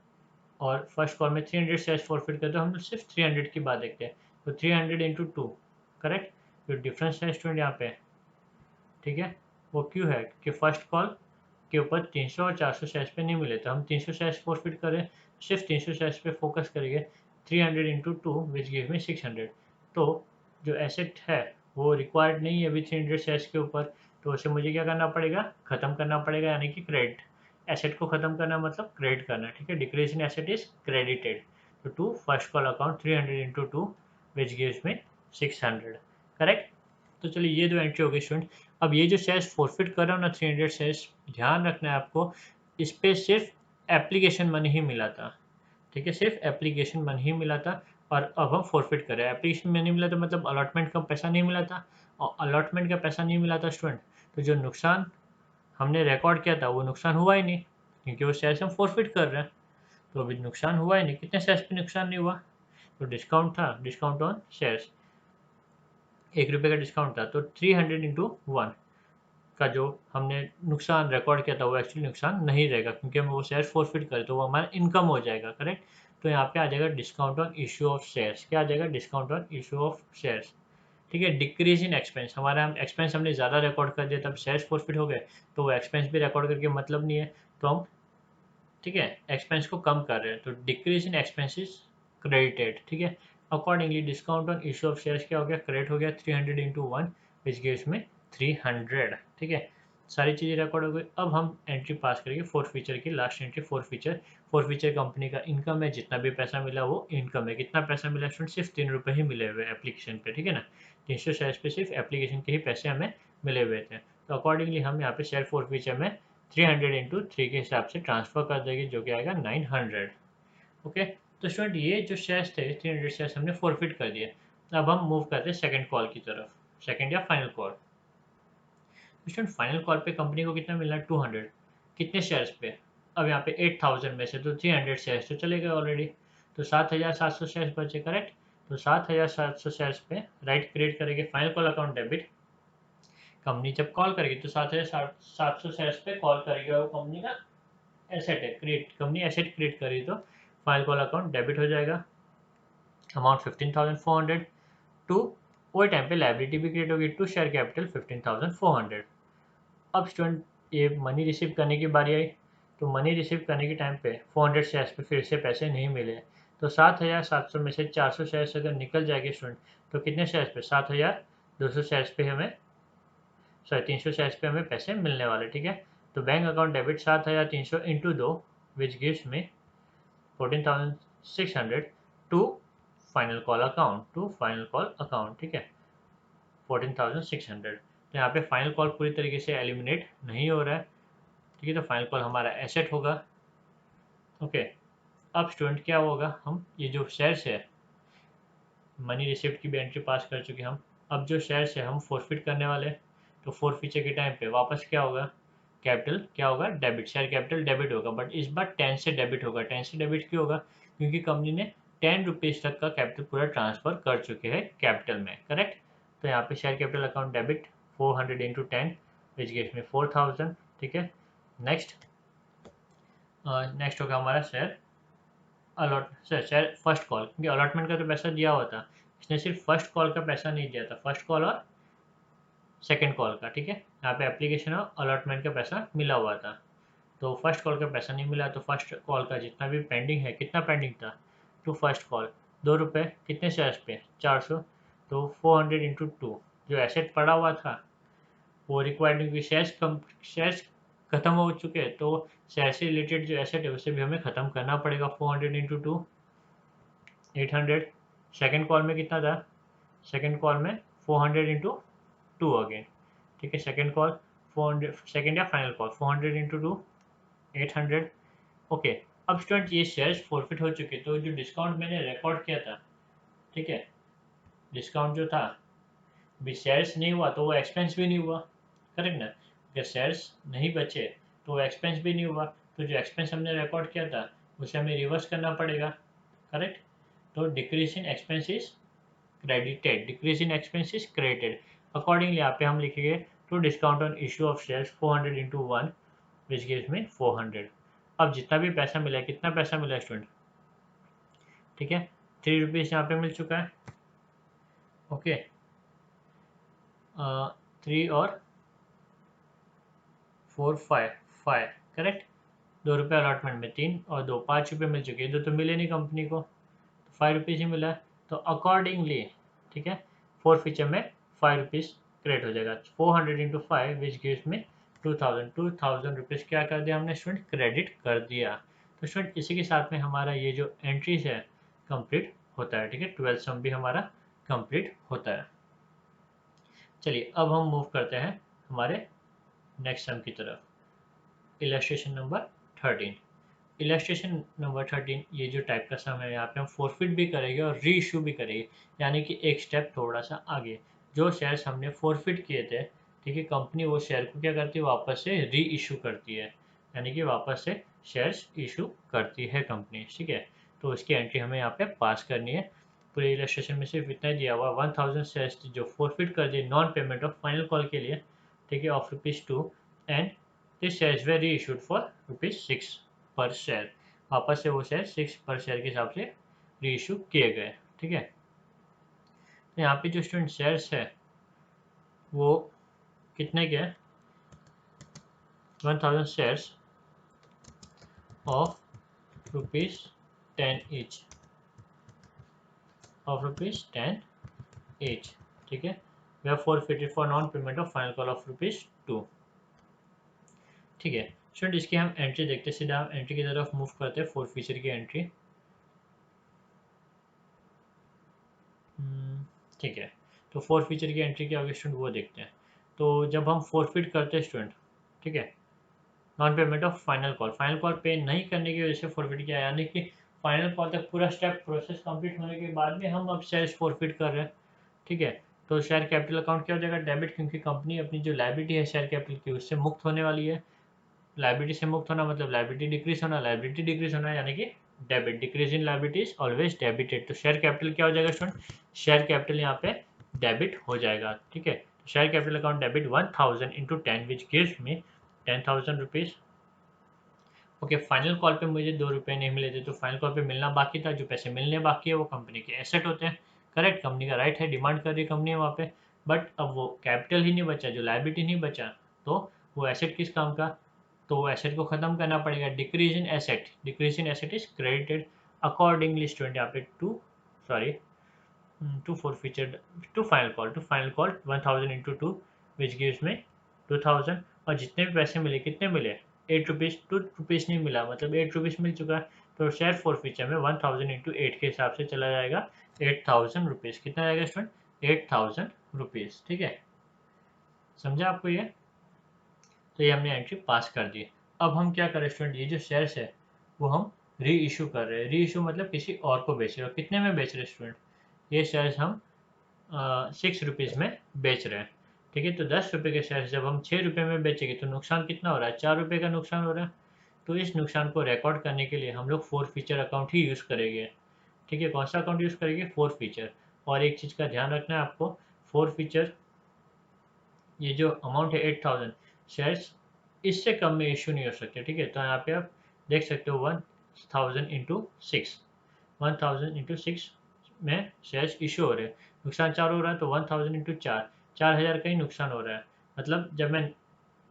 और फर्स्ट कॉल में 300 शेयर्स फॉरफिट करते, तो हम सिर्फ 300 की बात देखते हैं। तो 300 इंटू 2, करेक्ट। जो डिफरेंस है स्टूडेंट यहाँ पे, ठीक है, वो क्यों है कि फर्स्ट कॉल के ऊपर 300 और 400 शेयर्स पे नहीं मिले, तो हम 300 शेयर्स फॉरफिट करें, सिर्फ 300 शेयर्स पे फोकस करेंगे। 300 into two which give me 600। तो जो एसेट है वो रिक्वायर्ड नहीं है अभी 300 शेयर्स के ऊपर, तो उसे मुझे क्या करना पड़ेगा, ख़त्म करना पड़ेगा, यानी कि क्रेडिट। एसेट को ख़त्म करना मतलब क्रेडिट करना, ठीक है। Decrease in asset is credited तो to first call account 300 into two which gives me 600, correct. तो चलिए ये दो एंट्री हो गई स्टूडेंट। अब ये जो शेयर्स फॉरफिट कर रहा हूँ ना 300 शेयर्स, ध्यान रखना है आपको, इस पे सिर्फ एप्लीकेशन मनी ही मिला था, ठीक है, सिर्फ एप्लीकेशन मनी ही मिला था। और अब हम फॉरफिट कर रहे हैं, एप्लीकेशन मनी मिला था मतलब अलॉटमेंट का पैसा नहीं मिला था, और अलॉटमेंट का पैसा नहीं मिला था स्टूडेंट, तो जो नुकसान हमने रिकॉर्ड किया था वो नुकसान हुआ ही नहीं, क्योंकि वो शेयर्स हम फॉरफिट कर रहे हैं, तो अभी नुकसान हुआ ही नहीं। कितने शेयर्स पे नुकसान नहीं हुआ, तो डिस्काउंट था, डिस्काउंट ऑन शेयर्स, 1 रुपये का डिस्काउंट था, तो 300 इंटू वन का जो हमने नुकसान रिकॉर्ड किया था वो एक्चुअली नुकसान नहीं रहेगा, क्योंकि हम वो शेयर फॉरफिट करें तो वो हमारा इनकम हो जाएगा, करेक्ट। तो यहाँ पे आ जाएगा discount on issue of shares, क्या आ जाएगा, discount on issue of shares, ठीक है। डिक्रीज इन एक्सपेंस, हमारा हम एक्सपेंस हमने ज़्यादा रिकॉर्ड कर दिया तब शेयर्स फॉरफिट हो गए, तो वो एक्सपेंस भी रिकॉर्ड करके मतलब नहीं है, तो हम, ठीक है, एक्सपेंस को कम कर रहे हैं, तो डिक्रीज इन एक्सपेंसिस क्रेडिटेड, ठीक है। Accordingly discount on issue of shares क्या हो गया, क्रेडिट हो गया 300 इंटू वन विच गिव्स में 300, ठीक है। सारी चीज़ें रिकॉर्ड हो गई। अब हम एंट्री पास करेंगे फोर्थ फीचर की, last entry fourth feature company का इनकम है, जितना भी पैसा मिला वो इनकम है। कितना पैसा मिला स्टूडेंट, सिर्फ 3 रुपये ही मिले हुए एप्लीकेशन पे, ठीक है ना। 300 शेयर्स पे सिर्फ एप्लीकेशन के ही पैसे हमें मिले हुए थे, तो अकॉर्डिंगली हम यहाँ पे शेयर फोर्थ फीचर में 300 इंटू थ्री के हिसाब से ट्रांसफर कर देंगे, जो कि आएगा 900, ओके। तो स्टूडेंट ये जो शेयर्स थे 300 शेयर्स हमने फॉरफिट कर दिए। अब हम मूव करते हैं सेकंड कॉल की तरफ, सेकंड या final call. Student final call पे कंपनी को कितना मिलना है, 200, कितने शेयर्स पे, अब यहाँ पे 8000 में से तो 300 शेयर्स तो चले गए ऑलरेडी, तो 7700 शेयर्स बचे, करेक्ट। तो 7700 शेयर्स पे राइट क्रिएट करेंगे final call account debit. Company जब कॉल करेगी तो 7700 शेयर्स पे कॉल करेगी, और कंपनी का एसेट है, क्रिएट कंपनी एसेट क्रिएट करी तो फाइनल कॉल अकाउंट डेबिट हो जाएगा, अमाउंट 15400 टू, वही टाइम पे लाइबिलिटी भी क्रिएट होगी टू शेयर कैपिटल 15400। अब स्टूडेंट ये मनी रिसीव करने की बारी आई, तो मनी रिसीव करने के टाइम पे 400 शेयर्स पे फिर से पैसे नहीं मिले, तो 7700 में से 400 शेयर्स अगर निकल जाएंगे स्टूडेंट, तो कितने शेयर्स पे, 7200 शेयर्स पे हमें, सॉरी 300 शेयर्स पे हमें पैसे मिलने वाले, ठीक है। तो बैंक अकाउंट डेबिट 7300 इंटू दो विच गिव्स में 14600 टू फाइनल कॉल अकाउंट, ठीक है, 14600। तो यहाँ पे फाइनल कॉल पूरी तरीके से एलिमिनेट नहीं हो रहा है, ठीक है। तो फाइनल कॉल हमारा एसेट होगा, ओके। अब स्टूडेंट क्या होगा, हम ये जो शेयर्स है, मनी रिसिप्ट की भी एंट्री पास कर चुके हम, अब जो शेयर्स है हम फॉरफिट करने वाले हैं, तो फोर्थ फीचर के टाइम पे वापस क्या होगा, कैपिटल क्या होगा, डेबिट, शेयर कैपिटल डेबिट होगा, बट इस बार 10 से डेबिट होगा। 10 से डेबिट क्यों होगा, क्योंकि कंपनी ने 10 रुपीज़ तक का कैपिटल पूरा ट्रांसफर कर चुके हैं कैपिटल में, करेक्ट। तो यहाँ पे share capital account debit 400 into 10 which gives me 4000, ठीक है। नेक्स्ट नेक्स्ट होगा हमारा share allot, share first call, क्योंकि अलॉटमेंट का तो पैसा दिया हुआ था, इसने सिर्फ फर्स्ट कॉल का पैसा नहीं दिया था, फर्स्ट कॉल और सेकंड कॉल का, ठीक है। यहाँ पे एप्लीकेशन और अलॉटमेंट का पैसा मिला हुआ था, तो फर्स्ट कॉल का पैसा नहीं मिला, तो फर्स्ट कॉल का जितना भी पेंडिंग है, कितना पेंडिंग था, टू फर्स्ट कॉल 2 रुपये, कितने शेयर्स पे, 400, तो 400 इंटू टू, जो एसेट पड़ा हुआ था वो रिक्वायर्ड, क्योंकि शेयर्स खत्म हो चुके हैं, तो शेयर से रिलेटेड जो एसेट है उसे भी हमें खत्म करना पड़ेगा। 400 इंटू टू 800, सेकेंड कॉल में कितना था, सेकेंड कॉल में 400 इंटू टू अगेन, ठीक है। सेकेंड कॉल 400, सेकेंड या final call 400 into two 800, okay. अब स्टूडेंट ये शेयर्स फॉरफिट हो चुके, तो जो डिस्काउंट मैंने रिकॉर्ड किया था, ठीक है, डिस्काउंट जो था, भी शेयर्स नहीं हुआ तो वो एक्सपेंस भी नहीं हुआ, करेक्ट ना। अगर शेयर्स नहीं बचे तो वो एक्सपेंस भी नहीं हुआ, तो जो एक्सपेंस हमने रिकॉर्ड किया था उसे हमें रिवर्स करना पड़ेगा, करेक्ट। तो decrease in expenses credited, decrease in expenses credited, accordingly यहाँ पे हम लिखेंगे to discount on issue of shares 400 into one which gives me 400। अब जितना भी पैसा मिला है, कितना पैसा मिला स्टूडेंट, ठीक है, 3 रुपीज़ यहाँ पे मिल चुका है, ओके। 3 और 4 5 5, करेक्ट। 2 रुपये अलॉटमेंट में, 3 और 2 5 रुपये मिल चुके हैं, 2 तो मिले नहीं कंपनी को, ₹5 ही मिला है, तो अकॉर्डिंगली, ठीक है, फोर फीचर में ₹5 क्रेडिट हो जाएगा। 400 इंटू 5 विच गिव्स में 2000, ₹2000 क्या कर दिया हमने स्टूडेंट, क्रेडिट कर दिया। तो स्टूडेंट इसी के साथ में हमारा ये जो एंट्रीज है कंप्लीट होता है, ठीक है, 12th सम भी हमारा कंप्लीट होता है। चलिए अब हम मूव करते हैं हमारे नेक्स्ट सम की तरफ। Illustration number 13। इलस्ट्रेशन नंबर 13 ये जो टाइप का सम है, यहाँ पे हम फोरफिट भी करेंगे और री इशू भी करेंगे, यानी कि एक स्टेप थोड़ा सा आगे। जो शेयर्स हमने फोरफिट किए थे, ठीक है, कंपनी वो शेयर को क्या करती है, वापस से री इशू करती है, यानी कि वापस से शेयर्स इशू करती है कंपनी, ठीक है। तो इसकी एंट्री हमें यहाँ पे पास करनी है। पूरे इलस्ट्रेशन में सिर्फ इतना ही दिया हुआ, 1000 शेयर्स जो फोरफिट कर दिए non payment of final call के लिए, ठीक है, ऑफ ₹2 एंड दिस शेयर्स वे री इशूड फॉर ₹6 पर शेयर। वापस से वो शेयर 6 पर शेयर के हिसाब से री इशू किए गए, ठीक है। तो यहाँ पे जो स्टूडेंट शेयर्स है वो कितने के हैं, 1000 shares of ₹10 each, of ₹10 each, ठीक है। They are forfeited for non payment of final call of ₹2, ठीक है। स्टूडेंट इसकी हम एंट्री देखते हैं, सीधा हम एंट्री की तरफ मूव करते हैं, फोर फीचर की एंट्री, ठीक है। तो फोर फीचर की एंट्री क्या होगी स्टूडेंट, वो देखते हैं। तो जब हम फोरफिट करते हैं स्टूडेंट, ठीक है, non payment of final call पे नहीं करने की वजह से फोरफिट किया, यानी कि फाइनल कॉल तक पूरा स्टेप प्रोसेस कंप्लीट होने के बाद में हम अब शेयर्स फोरफिट कर रहे हैं, ठीक है। तो शेयर कैपिटल अकाउंट क्या हो जाएगा, डेबिट, क्योंकि कंपनी अपनी जो लाइबिलिटी है शेयर कैपिटल की उससे मुक्त होने वाली है। लाइबिलिटी से मुक्त होना मतलब लाइबिलिटी डिक्रीज होना, लाइबिलिटी डिक्रीज होना यानी कि debit, decrease in liability is always debited. तो शेयर कैपिटल क्या हो जाएगा स्टूडेंट, शेयर कैपिटल यहाँ पे डेबिट हो जाएगा, ठीक है। Share capital account debit 1000 into 10 which gives me 10,000 rupees. Okay, final call पे मुझे ₹2 नहीं मिले थे, तो फाइनल कॉल पे मिलना बाकी था, जो पैसे मिलने बाकी है वो कंपनी के एसेट होते हैं, करेक्ट, कंपनी का राइट है, डिमांड कर रही है कंपनी वहाँ पे। बट अब वो कैपिटल ही नहीं बचा, जो लाइबिलिटी नहीं बचा, तो वो एसेट किस काम का, तो वो एसेट को खत्म करना पड़ेगा। Decrease in asset, decrease in asset is credited accordingly student, यहाँ पे to, sorry, to forfeiture, to final call 1000 into 2 which gives me 2000, और जितने भी पैसे मिले कितने मिले, ₹8, ₹2 नहीं मिला, मतलब ₹8 मिल चुका है। तो शेयर फोर फीचर में 1000 इंटू 8 के हिसाब से चला जाएगा ₹8000, कितना जाएगा स्टूडेंट, ₹8000, ठीक है। समझा आपको ये, तो ये हमने एंट्री पास कर दी। अब हम क्या करें स्टूडेंट, ये जो शेयर्स है वो हम री इशू कर रहे हैं, री इशू मतलब किसी और को बेच रहे हो, कितने में बेच रहे हैं स्टूडेंट, ये शेयर्स हम ₹6 में बेच रहे हैं, ठीक है। तो ₹10 के शेयर जब हम ₹6 में बेचेंगे तो नुकसान कितना हो रहा है, ₹4 का नुकसान हो रहा है। तो इस नुकसान को रिकॉर्ड करने के लिए हम लोग फोर फीचर अकाउंट ही यूज़ करेंगे, ठीक है। कौन सा अकाउंट यूज़ करेंगे, फोर फीचर। और एक चीज़ का ध्यान रखना है आपको, फोर फीचर ये जो अमाउंट है 8000 शेयर्स, इससे कम में इशू नहीं हो सकते, ठीक है। तो यहाँ पे आप देख सकते हो 1000 इंटू 6, 1000 इंटू 6 में शेयर्स इशू हो रहे हैं, नुकसान 4 हो रहा है, तो 1000 इंटू 4, 4000 का ही नुकसान हो रहा है। मतलब जब मैं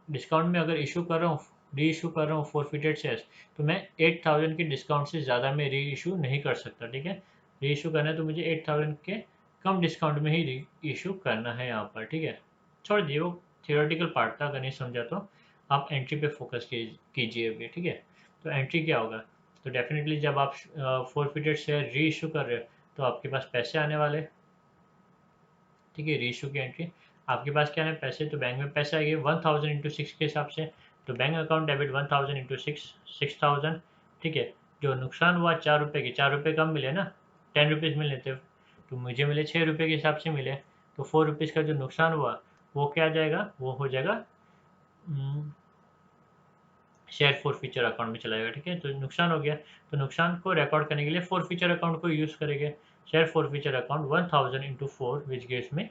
डिस्काउंट में अगर इशू कर रहा हूँ, री इशू कर रहा हूँ फोरफिटेड शेयर्स, तो मैं 8000 के डिस्काउंट से ज़्यादा में री इशू नहीं कर सकता, ठीक है। री इशू करना है तो मुझे 8000 के कम डिस्काउंट में ही री इशू करना है यहाँ पर, ठीक है। छोड़ दिए वो थियोरेटिकल पार्ट था, अगर नहीं समझा तो आप एंट्री पे फोकस कीजिए अभी, ठीक है। तो एंट्री क्या होगा, तो डेफिनेटली जब आप फोरफिटेड शेयर री इशू कर रहे हो तो आपके पास पैसे आने वाले, ठीक है। री इशू की एंट्री, आपके पास क्या है पैसे, तो बैंक में पैसे आएंगे 1000 इंटू 6 के हिसाब से, तो बैंक अकाउंट डेबिट 1000 इंटू 6, 6000, ठीक है। जो नुकसान हुआ ₹4 की, ₹4 कम मिले ना, ₹10 मिलने थे, तो मुझे मिले ₹6 के हिसाब से मिले, तो ₹4 का जो नुकसान हुआ वो क्या आ जाएगा, वो हो जाएगा शेयर फोर फीचर अकाउंट में चला जाएगा, ठीक है। तो नुकसान हो गया, तो नुकसान को रिकॉर्ड करने के लिए फोर फीचर अकाउंट को यूज़ करेंगे। Share four feature account 1000 into 4 which gives me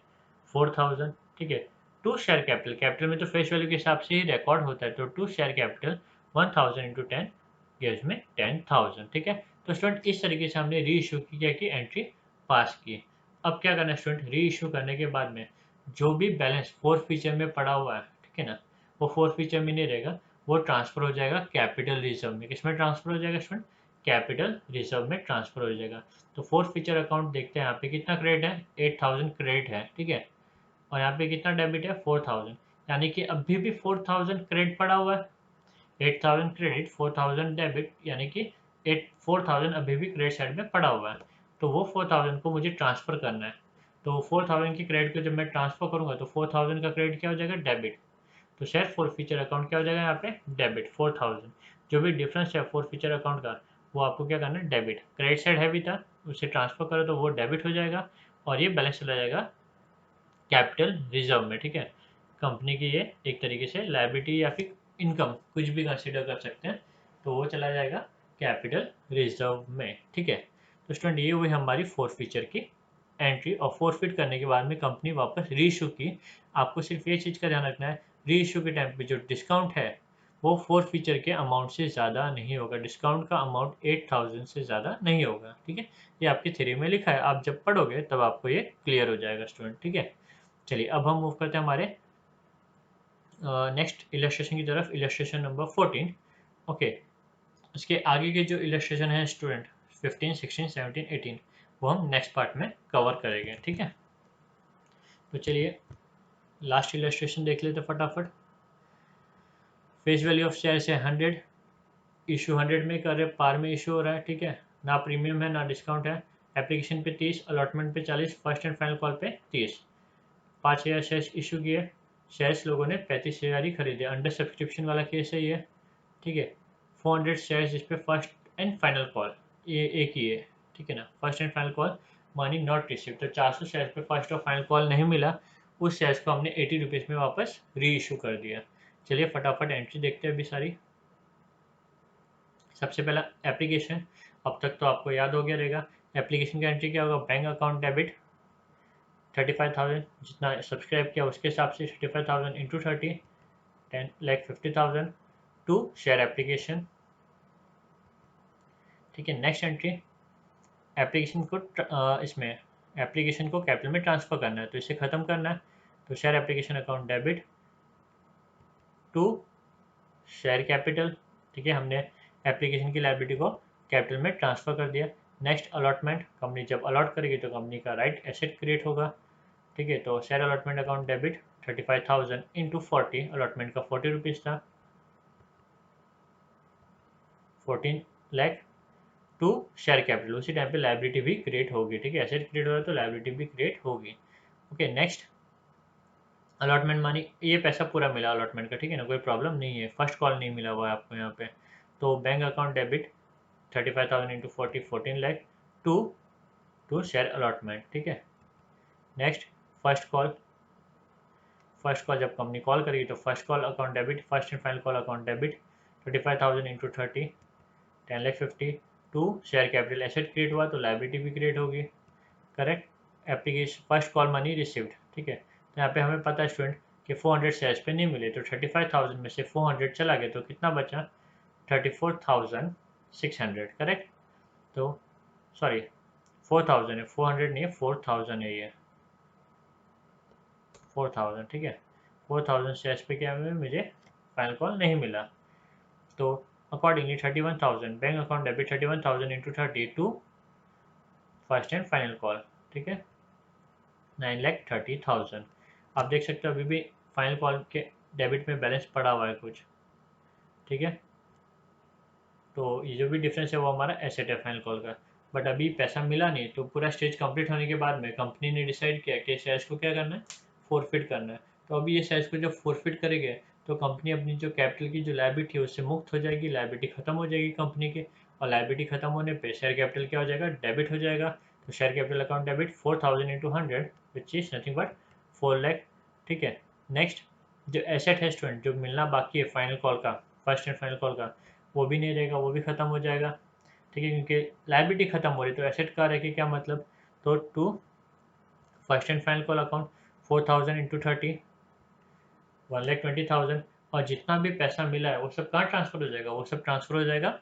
4000, ठीक है। टू शेयर कैपिटल, कैपिटल में तो फेस वैल्यू के हिसाब से ही रिकॉर्ड होता है, तो to share capital 1000 into 10 gives me 10000, ठीक है। तो स्टूडेंट इस तरीके से हमने री इशू की क्या की एंट्री पास की। अब क्या करना है स्टूडेंट, री इशू करने के बाद में जो भी बैलेंस फोर्थ फीचर में पड़ा हुआ है, ठीक है ना, वो फोर्थ फीचर में नहीं रहेगा, वो ट्रांसफर हो जाएगा कैपिटल रिजर्व में। किसमें ट्रांसफर हो जाएगा स्टूडेंट, कैपिटल रिजर्व में ट्रांसफर हो जाएगा। तो फोर्थ फीचर अकाउंट देखते हैं यहाँ पे कितना क्रेडिट है, 8000 क्रेडिट है, ठीक है, और यहाँ पे कितना डेबिट है, 4000, यानी कि अभी भी 4000 क्रेडिट पड़ा हुआ है। 8000 क्रेडिट 4000 डेबिट, यानी कि 4000 अभी भी क्रेडिट साइड में पड़ा हुआ है। तो वो 4000 को मुझे ट्रांसफर करना है। तो 4000 की क्रेडिट को जब मैं ट्रांसफर करूंगा तो 4000 का क्रेडिट क्या हो जाएगा, डेबिट। तो शेयर फोर फीचर अकाउंट क्या हो जाएगा यहाँ पे, डेबिट 4000। जो भी डिफरेंस है फोर फीचर अकाउंट का वो आपको क्या करना है, डेबिट। क्रेडिट साइड हैवी था, उसे ट्रांसफर करो तो वो डेबिट हो जाएगा और ये बैलेंस चला जाएगा कैपिटल रिजर्व में, ठीक है। कंपनी की ये एक तरीके से लायबिलिटी या फिर इनकम कुछ भी कंसिडर कर सकते हैं, तो वो चला जाएगा कैपिटल रिजर्व में, ठीक है। तो स्टूडेंट ये हुई हमारी फोर फीचर की एंट्री, और फोरफिट करने के बाद में कंपनी वापस री इशू की। आपको सिर्फ ये चीज़ का ध्यान रखना है, री इशू के टाइम पे जो डिस्काउंट है वो फोर फीचर के अमाउंट से ज़्यादा नहीं होगा। डिस्काउंट का अमाउंट 8000 से ज़्यादा नहीं होगा, ठीक है। ये आपकी थ्योरी में लिखा है, आप जब पढ़ोगे तब आपको ये क्लियर हो जाएगा स्टूडेंट, ठीक है। चलिए अब हम मूव करते हैं हमारे नेक्स्ट इलस्ट्रेशन की तरफ, इलस्ट्रेशन नंबर 14। ओके, इसके आगे के जो इलस्ट्रेशन है स्टूडेंट 15, 16, 17, 18 वो हम नेक्स्ट पार्ट में कवर करेंगे, ठीक है। तो चलिए लास्ट इलस्ट्रेशन देख लेते फटाफट। फेस वैल्यू ऑफ शेयर है 100, इशू 100 में कर रहे, पार में इशू हो रहा है, ठीक है। ना प्रीमियम है ना डिस्काउंट है। एप्लीकेशन पे 30, अलॉटमेंट पे 40, फर्स्ट एंड फाइनल कॉल पे 30। 5000 शेयर्स इशू किए, शेयर्स लोगों ने 35,000 ही खरीदे। अंडर सब्सक्रिप्शन वाला केस है ये, ठीक है। 400 शेयर्स जिस पे फर्स्ट एंड फाइनल कॉल ये एक ही है, ठीक है ना। First and final call money not receive, तो 400 शेयर्स पे फर्स्ट और फाइनल कॉल नहीं मिला, उस शेयर्स को हमने 80 रुपीज़ में वापस री इशू कर दिया। चलिए फटाफट एंट्री देखते हैं अभी सारी। सबसे पहला एप्लीकेशन, अब तक तो आपको याद हो गया रहेगा। एप्लीकेशन का एंट्री क्या होगा, बैंक अकाउंट डेबिट 35,000, जितना सब्सक्राइब किया उसके हिसाब से 35,000 इंटू 30, 10,50,000 टू शेयर एप्लीकेशन, ठीक है। नेक्स्ट एंट्री, एप्लीकेशन को इसमें एप्लीकेशन को कैपिटल में ट्रांसफर करना है, तो इसे ख़त्म करना है। तो share application account debit to share capital, ठीक है। हमने एप्लीकेशन की लायबिलिटी को कैपिटल में ट्रांसफर कर दिया। नेक्स्ट अलॉटमेंट, कंपनी जब अलॉट करेगी तो कंपनी का राइट एसेट क्रिएट होगा, ठीक है। तो share allotment account debit 35,000 into 40, allotment का 40 रुपीज़ था, 14 लाख टू शेयर कैपिटल। उसी टाइम पे लायबिलिटी भी क्रिएट होगी, ठीक है। एसेट क्रिएट हो रहा है तो लायबिलिटी भी क्रिएट होगी। ओके, नेक्स्ट अलॉटमेंट मनी, ये पैसा पूरा मिला अलॉटमेंट का, ठीक है ना, कोई प्रॉब्लम नहीं है। फर्स्ट कॉल नहीं मिला हुआ है आपको यहाँ पे। तो bank account debit 35,000 into 40, 14 lakh to to share allotment, ठीक है। Next first call, first call जब कंपनी कॉल करेगी तो first call account debit, first and final call account debit 35,000 into 30, 10,50,000 to share capital. Asset create हुआ तो liability भी create होगी, correct. Application first call money received, ठीक है। तो यहाँ पे हमें पता है स्टूडेंट कि 400 शेयर्स पे नहीं मिले, तो 35,000 में से 400 चला गया तो कितना बचा, 34,600, करेक्ट। तो सॉरी 4,000 है, 400 नहीं है, 4,000 है ये, 4,000, ठीक है। 4,000 शेयर्स पे क्या है, मुझे फाइनल कॉल नहीं मिला। तो accordingly 31,000 bank account debit 31,000 into 30 to first and final call, ठीक है, 9,30,000। आप देख सकते हो अभी भी फाइनल कॉल के डेबिट में बैलेंस पड़ा हुआ है कुछ, ठीक है। तो ये जो भी डिफरेंस है वो हमारा एसेट है फाइनल कॉल का। बट अभी पैसा मिला नहीं, तो पूरा स्टेज कंप्लीट होने के बाद में कंपनी ने डिसाइड किया कि शेयर्स को क्या करना है, फोरफिट करना है। तो अभी ये शेयर्स को जब फोरफिट करेंगे तो कंपनी अपनी जो कैपिटल की जो लायबिलिटी है उससे मुक्त हो जाएगी, लायबिलिटी खत्म हो जाएगी कंपनी की। और लायबिलिटी खत्म होने पे शेयर कैपिटल क्या हो जाएगा, डेबिट हो जाएगा। तो share capital account debit 4,000 into 100 which is nothing but 4 lakh, ठीक है। नेक्स्ट जो एसेट है स्टूडेंट, जो मिलना बाकी है फाइनल कॉल का, फर्स्ट एंड फाइनल कॉल का, वो भी नहीं रहेगा, वो भी खत्म हो जाएगा, ठीक है। क्योंकि लायबिलिटी खत्म हो रही तो एसेट का रह के क्या मतलब। तो to first and final call account 4,000 into 30, 1,20,000, और जितना भी पैसा मिला है वो सब कहाँ ट्रांसफर हो जाएगा, वो सब ट्रांसफर हो जाएगा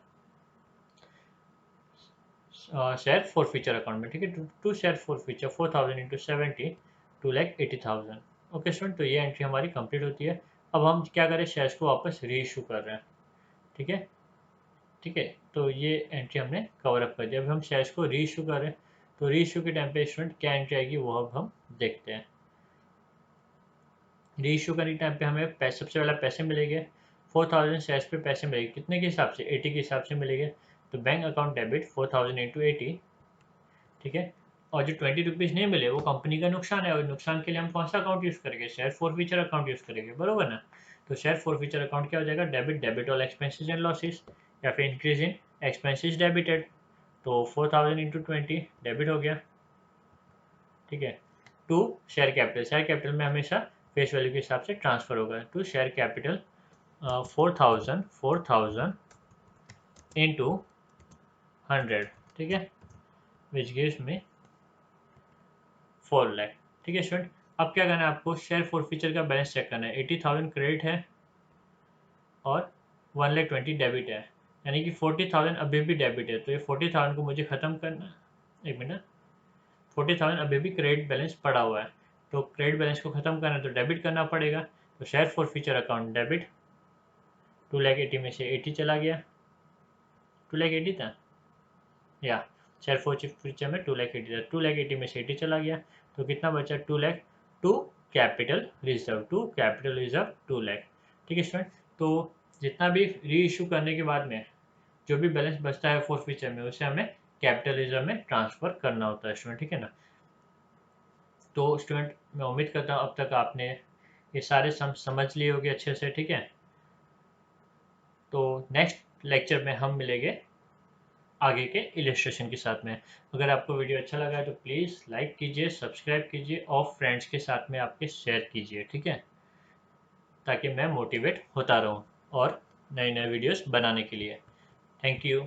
शेयर फॉर फ्यूचर अकाउंट में, ठीक है। To share forfeiture 4,000 into 70, 2,80,000। Okay student, तो ये एंट्री हमारी कंप्लीट होती है। अब हम क्या करें, शेयर्स को वापस री इशू कर रहे हैं, ठीक है। ठीक है, तो ये एंट्री हमने कवर अप कर दिया। अब हम शेयर्स को री इशू कर रहे हैं, तो री इशू के टाइम पे स्टूडेंट क्या एंट्री आएगी वो अब हम देखते हैं। री इशू करने के टाइम पे हमें पैसे, सबसे पहले पैसे मिलेंगे 4000 शेयर्स पे पैसे मिलेंगे, कितने के हिसाब से, 80 के हिसाब से मिलेंगे। तो बैंक अकाउंट डेबिट 4000 इंटू 80, ठीक है। और जो 20 रुपीज़ नहीं मिले वो कंपनी का नुकसान है, और नुकसान के लिए हम कौन सा अकाउंट यूज़ करेंगे, शेयर फॉरफीचर अकाउंट यूज़ करेंगे, बरोबर ना। तो शेयर फॉरफीचर अकाउंट क्या हो जाएगा, debit debit all expenses and losses, या फिर इंक्रीज इन एक्सपेंसेस डेबिटेड। तो 4000 इंटू 20 डेबिट हो गया, ठीक है। To share capital, share capital में हमेशा फेस वैल्यू के हिसाब से ट्रांसफर होगा। टू शेयर कैपिटल 4000 इंटू 100, ठीक है, विच गिव्स में 4 लाख, ठीक है स्टूडेंट। अब क्या करना है आपको, शेयर फॉरफीचर का बैलेंस चेक करना है। 80,000 क्रेडिट है और 1,20,000 डेबिट है, यानी कि 40,000 अभी भी डेबिट है। तो ये 40,000 को मुझे ख़त्म करना, एक मिनट, 40,000 अभी भी क्रेडिट बैलेंस पड़ा हुआ है, तो क्रेडिट बैलेंस को ख़त्म करना है तो डेबिट करना पड़ेगा। तो शेयर फॉरफीचर अकाउंट डेबिट, 2,80,000 में से 80 चला गया, 2,80,000 था या शेयर फॉरफीचर में 2,80,000 था, 2,80,000 में से 80 चला गया, तो कितना बचा, 2 lakh to capital reserve, to capital reserve 2 lakh, ठीक है स्टूडेंट। तो जितना भी री इशू करने के बाद में जो भी बैलेंस बचता है फॉरफीचर में, उसे हमें कैपिटल रिजर्व में ट्रांसफर करना होता है स्टूडेंट, ठीक है ना। तो स्टूडेंट मैं उम्मीद करता हूँ अब तक आपने ये सारे समझ लिए होंगे अच्छे से, ठीक है। तो नेक्स्ट लेक्चर में हम मिलेंगे आगे के इलस्ट्रेशन के साथ में। अगर आपको वीडियो अच्छा लगा है तो प्लीज़ लाइक कीजिए, सब्सक्राइब कीजिए और फ्रेंड्स के साथ में आपके शेयर कीजिए, ठीक है, ताकि मैं मोटिवेट होता रहूँ और नए नए वीडियोस बनाने के लिए। Thank you.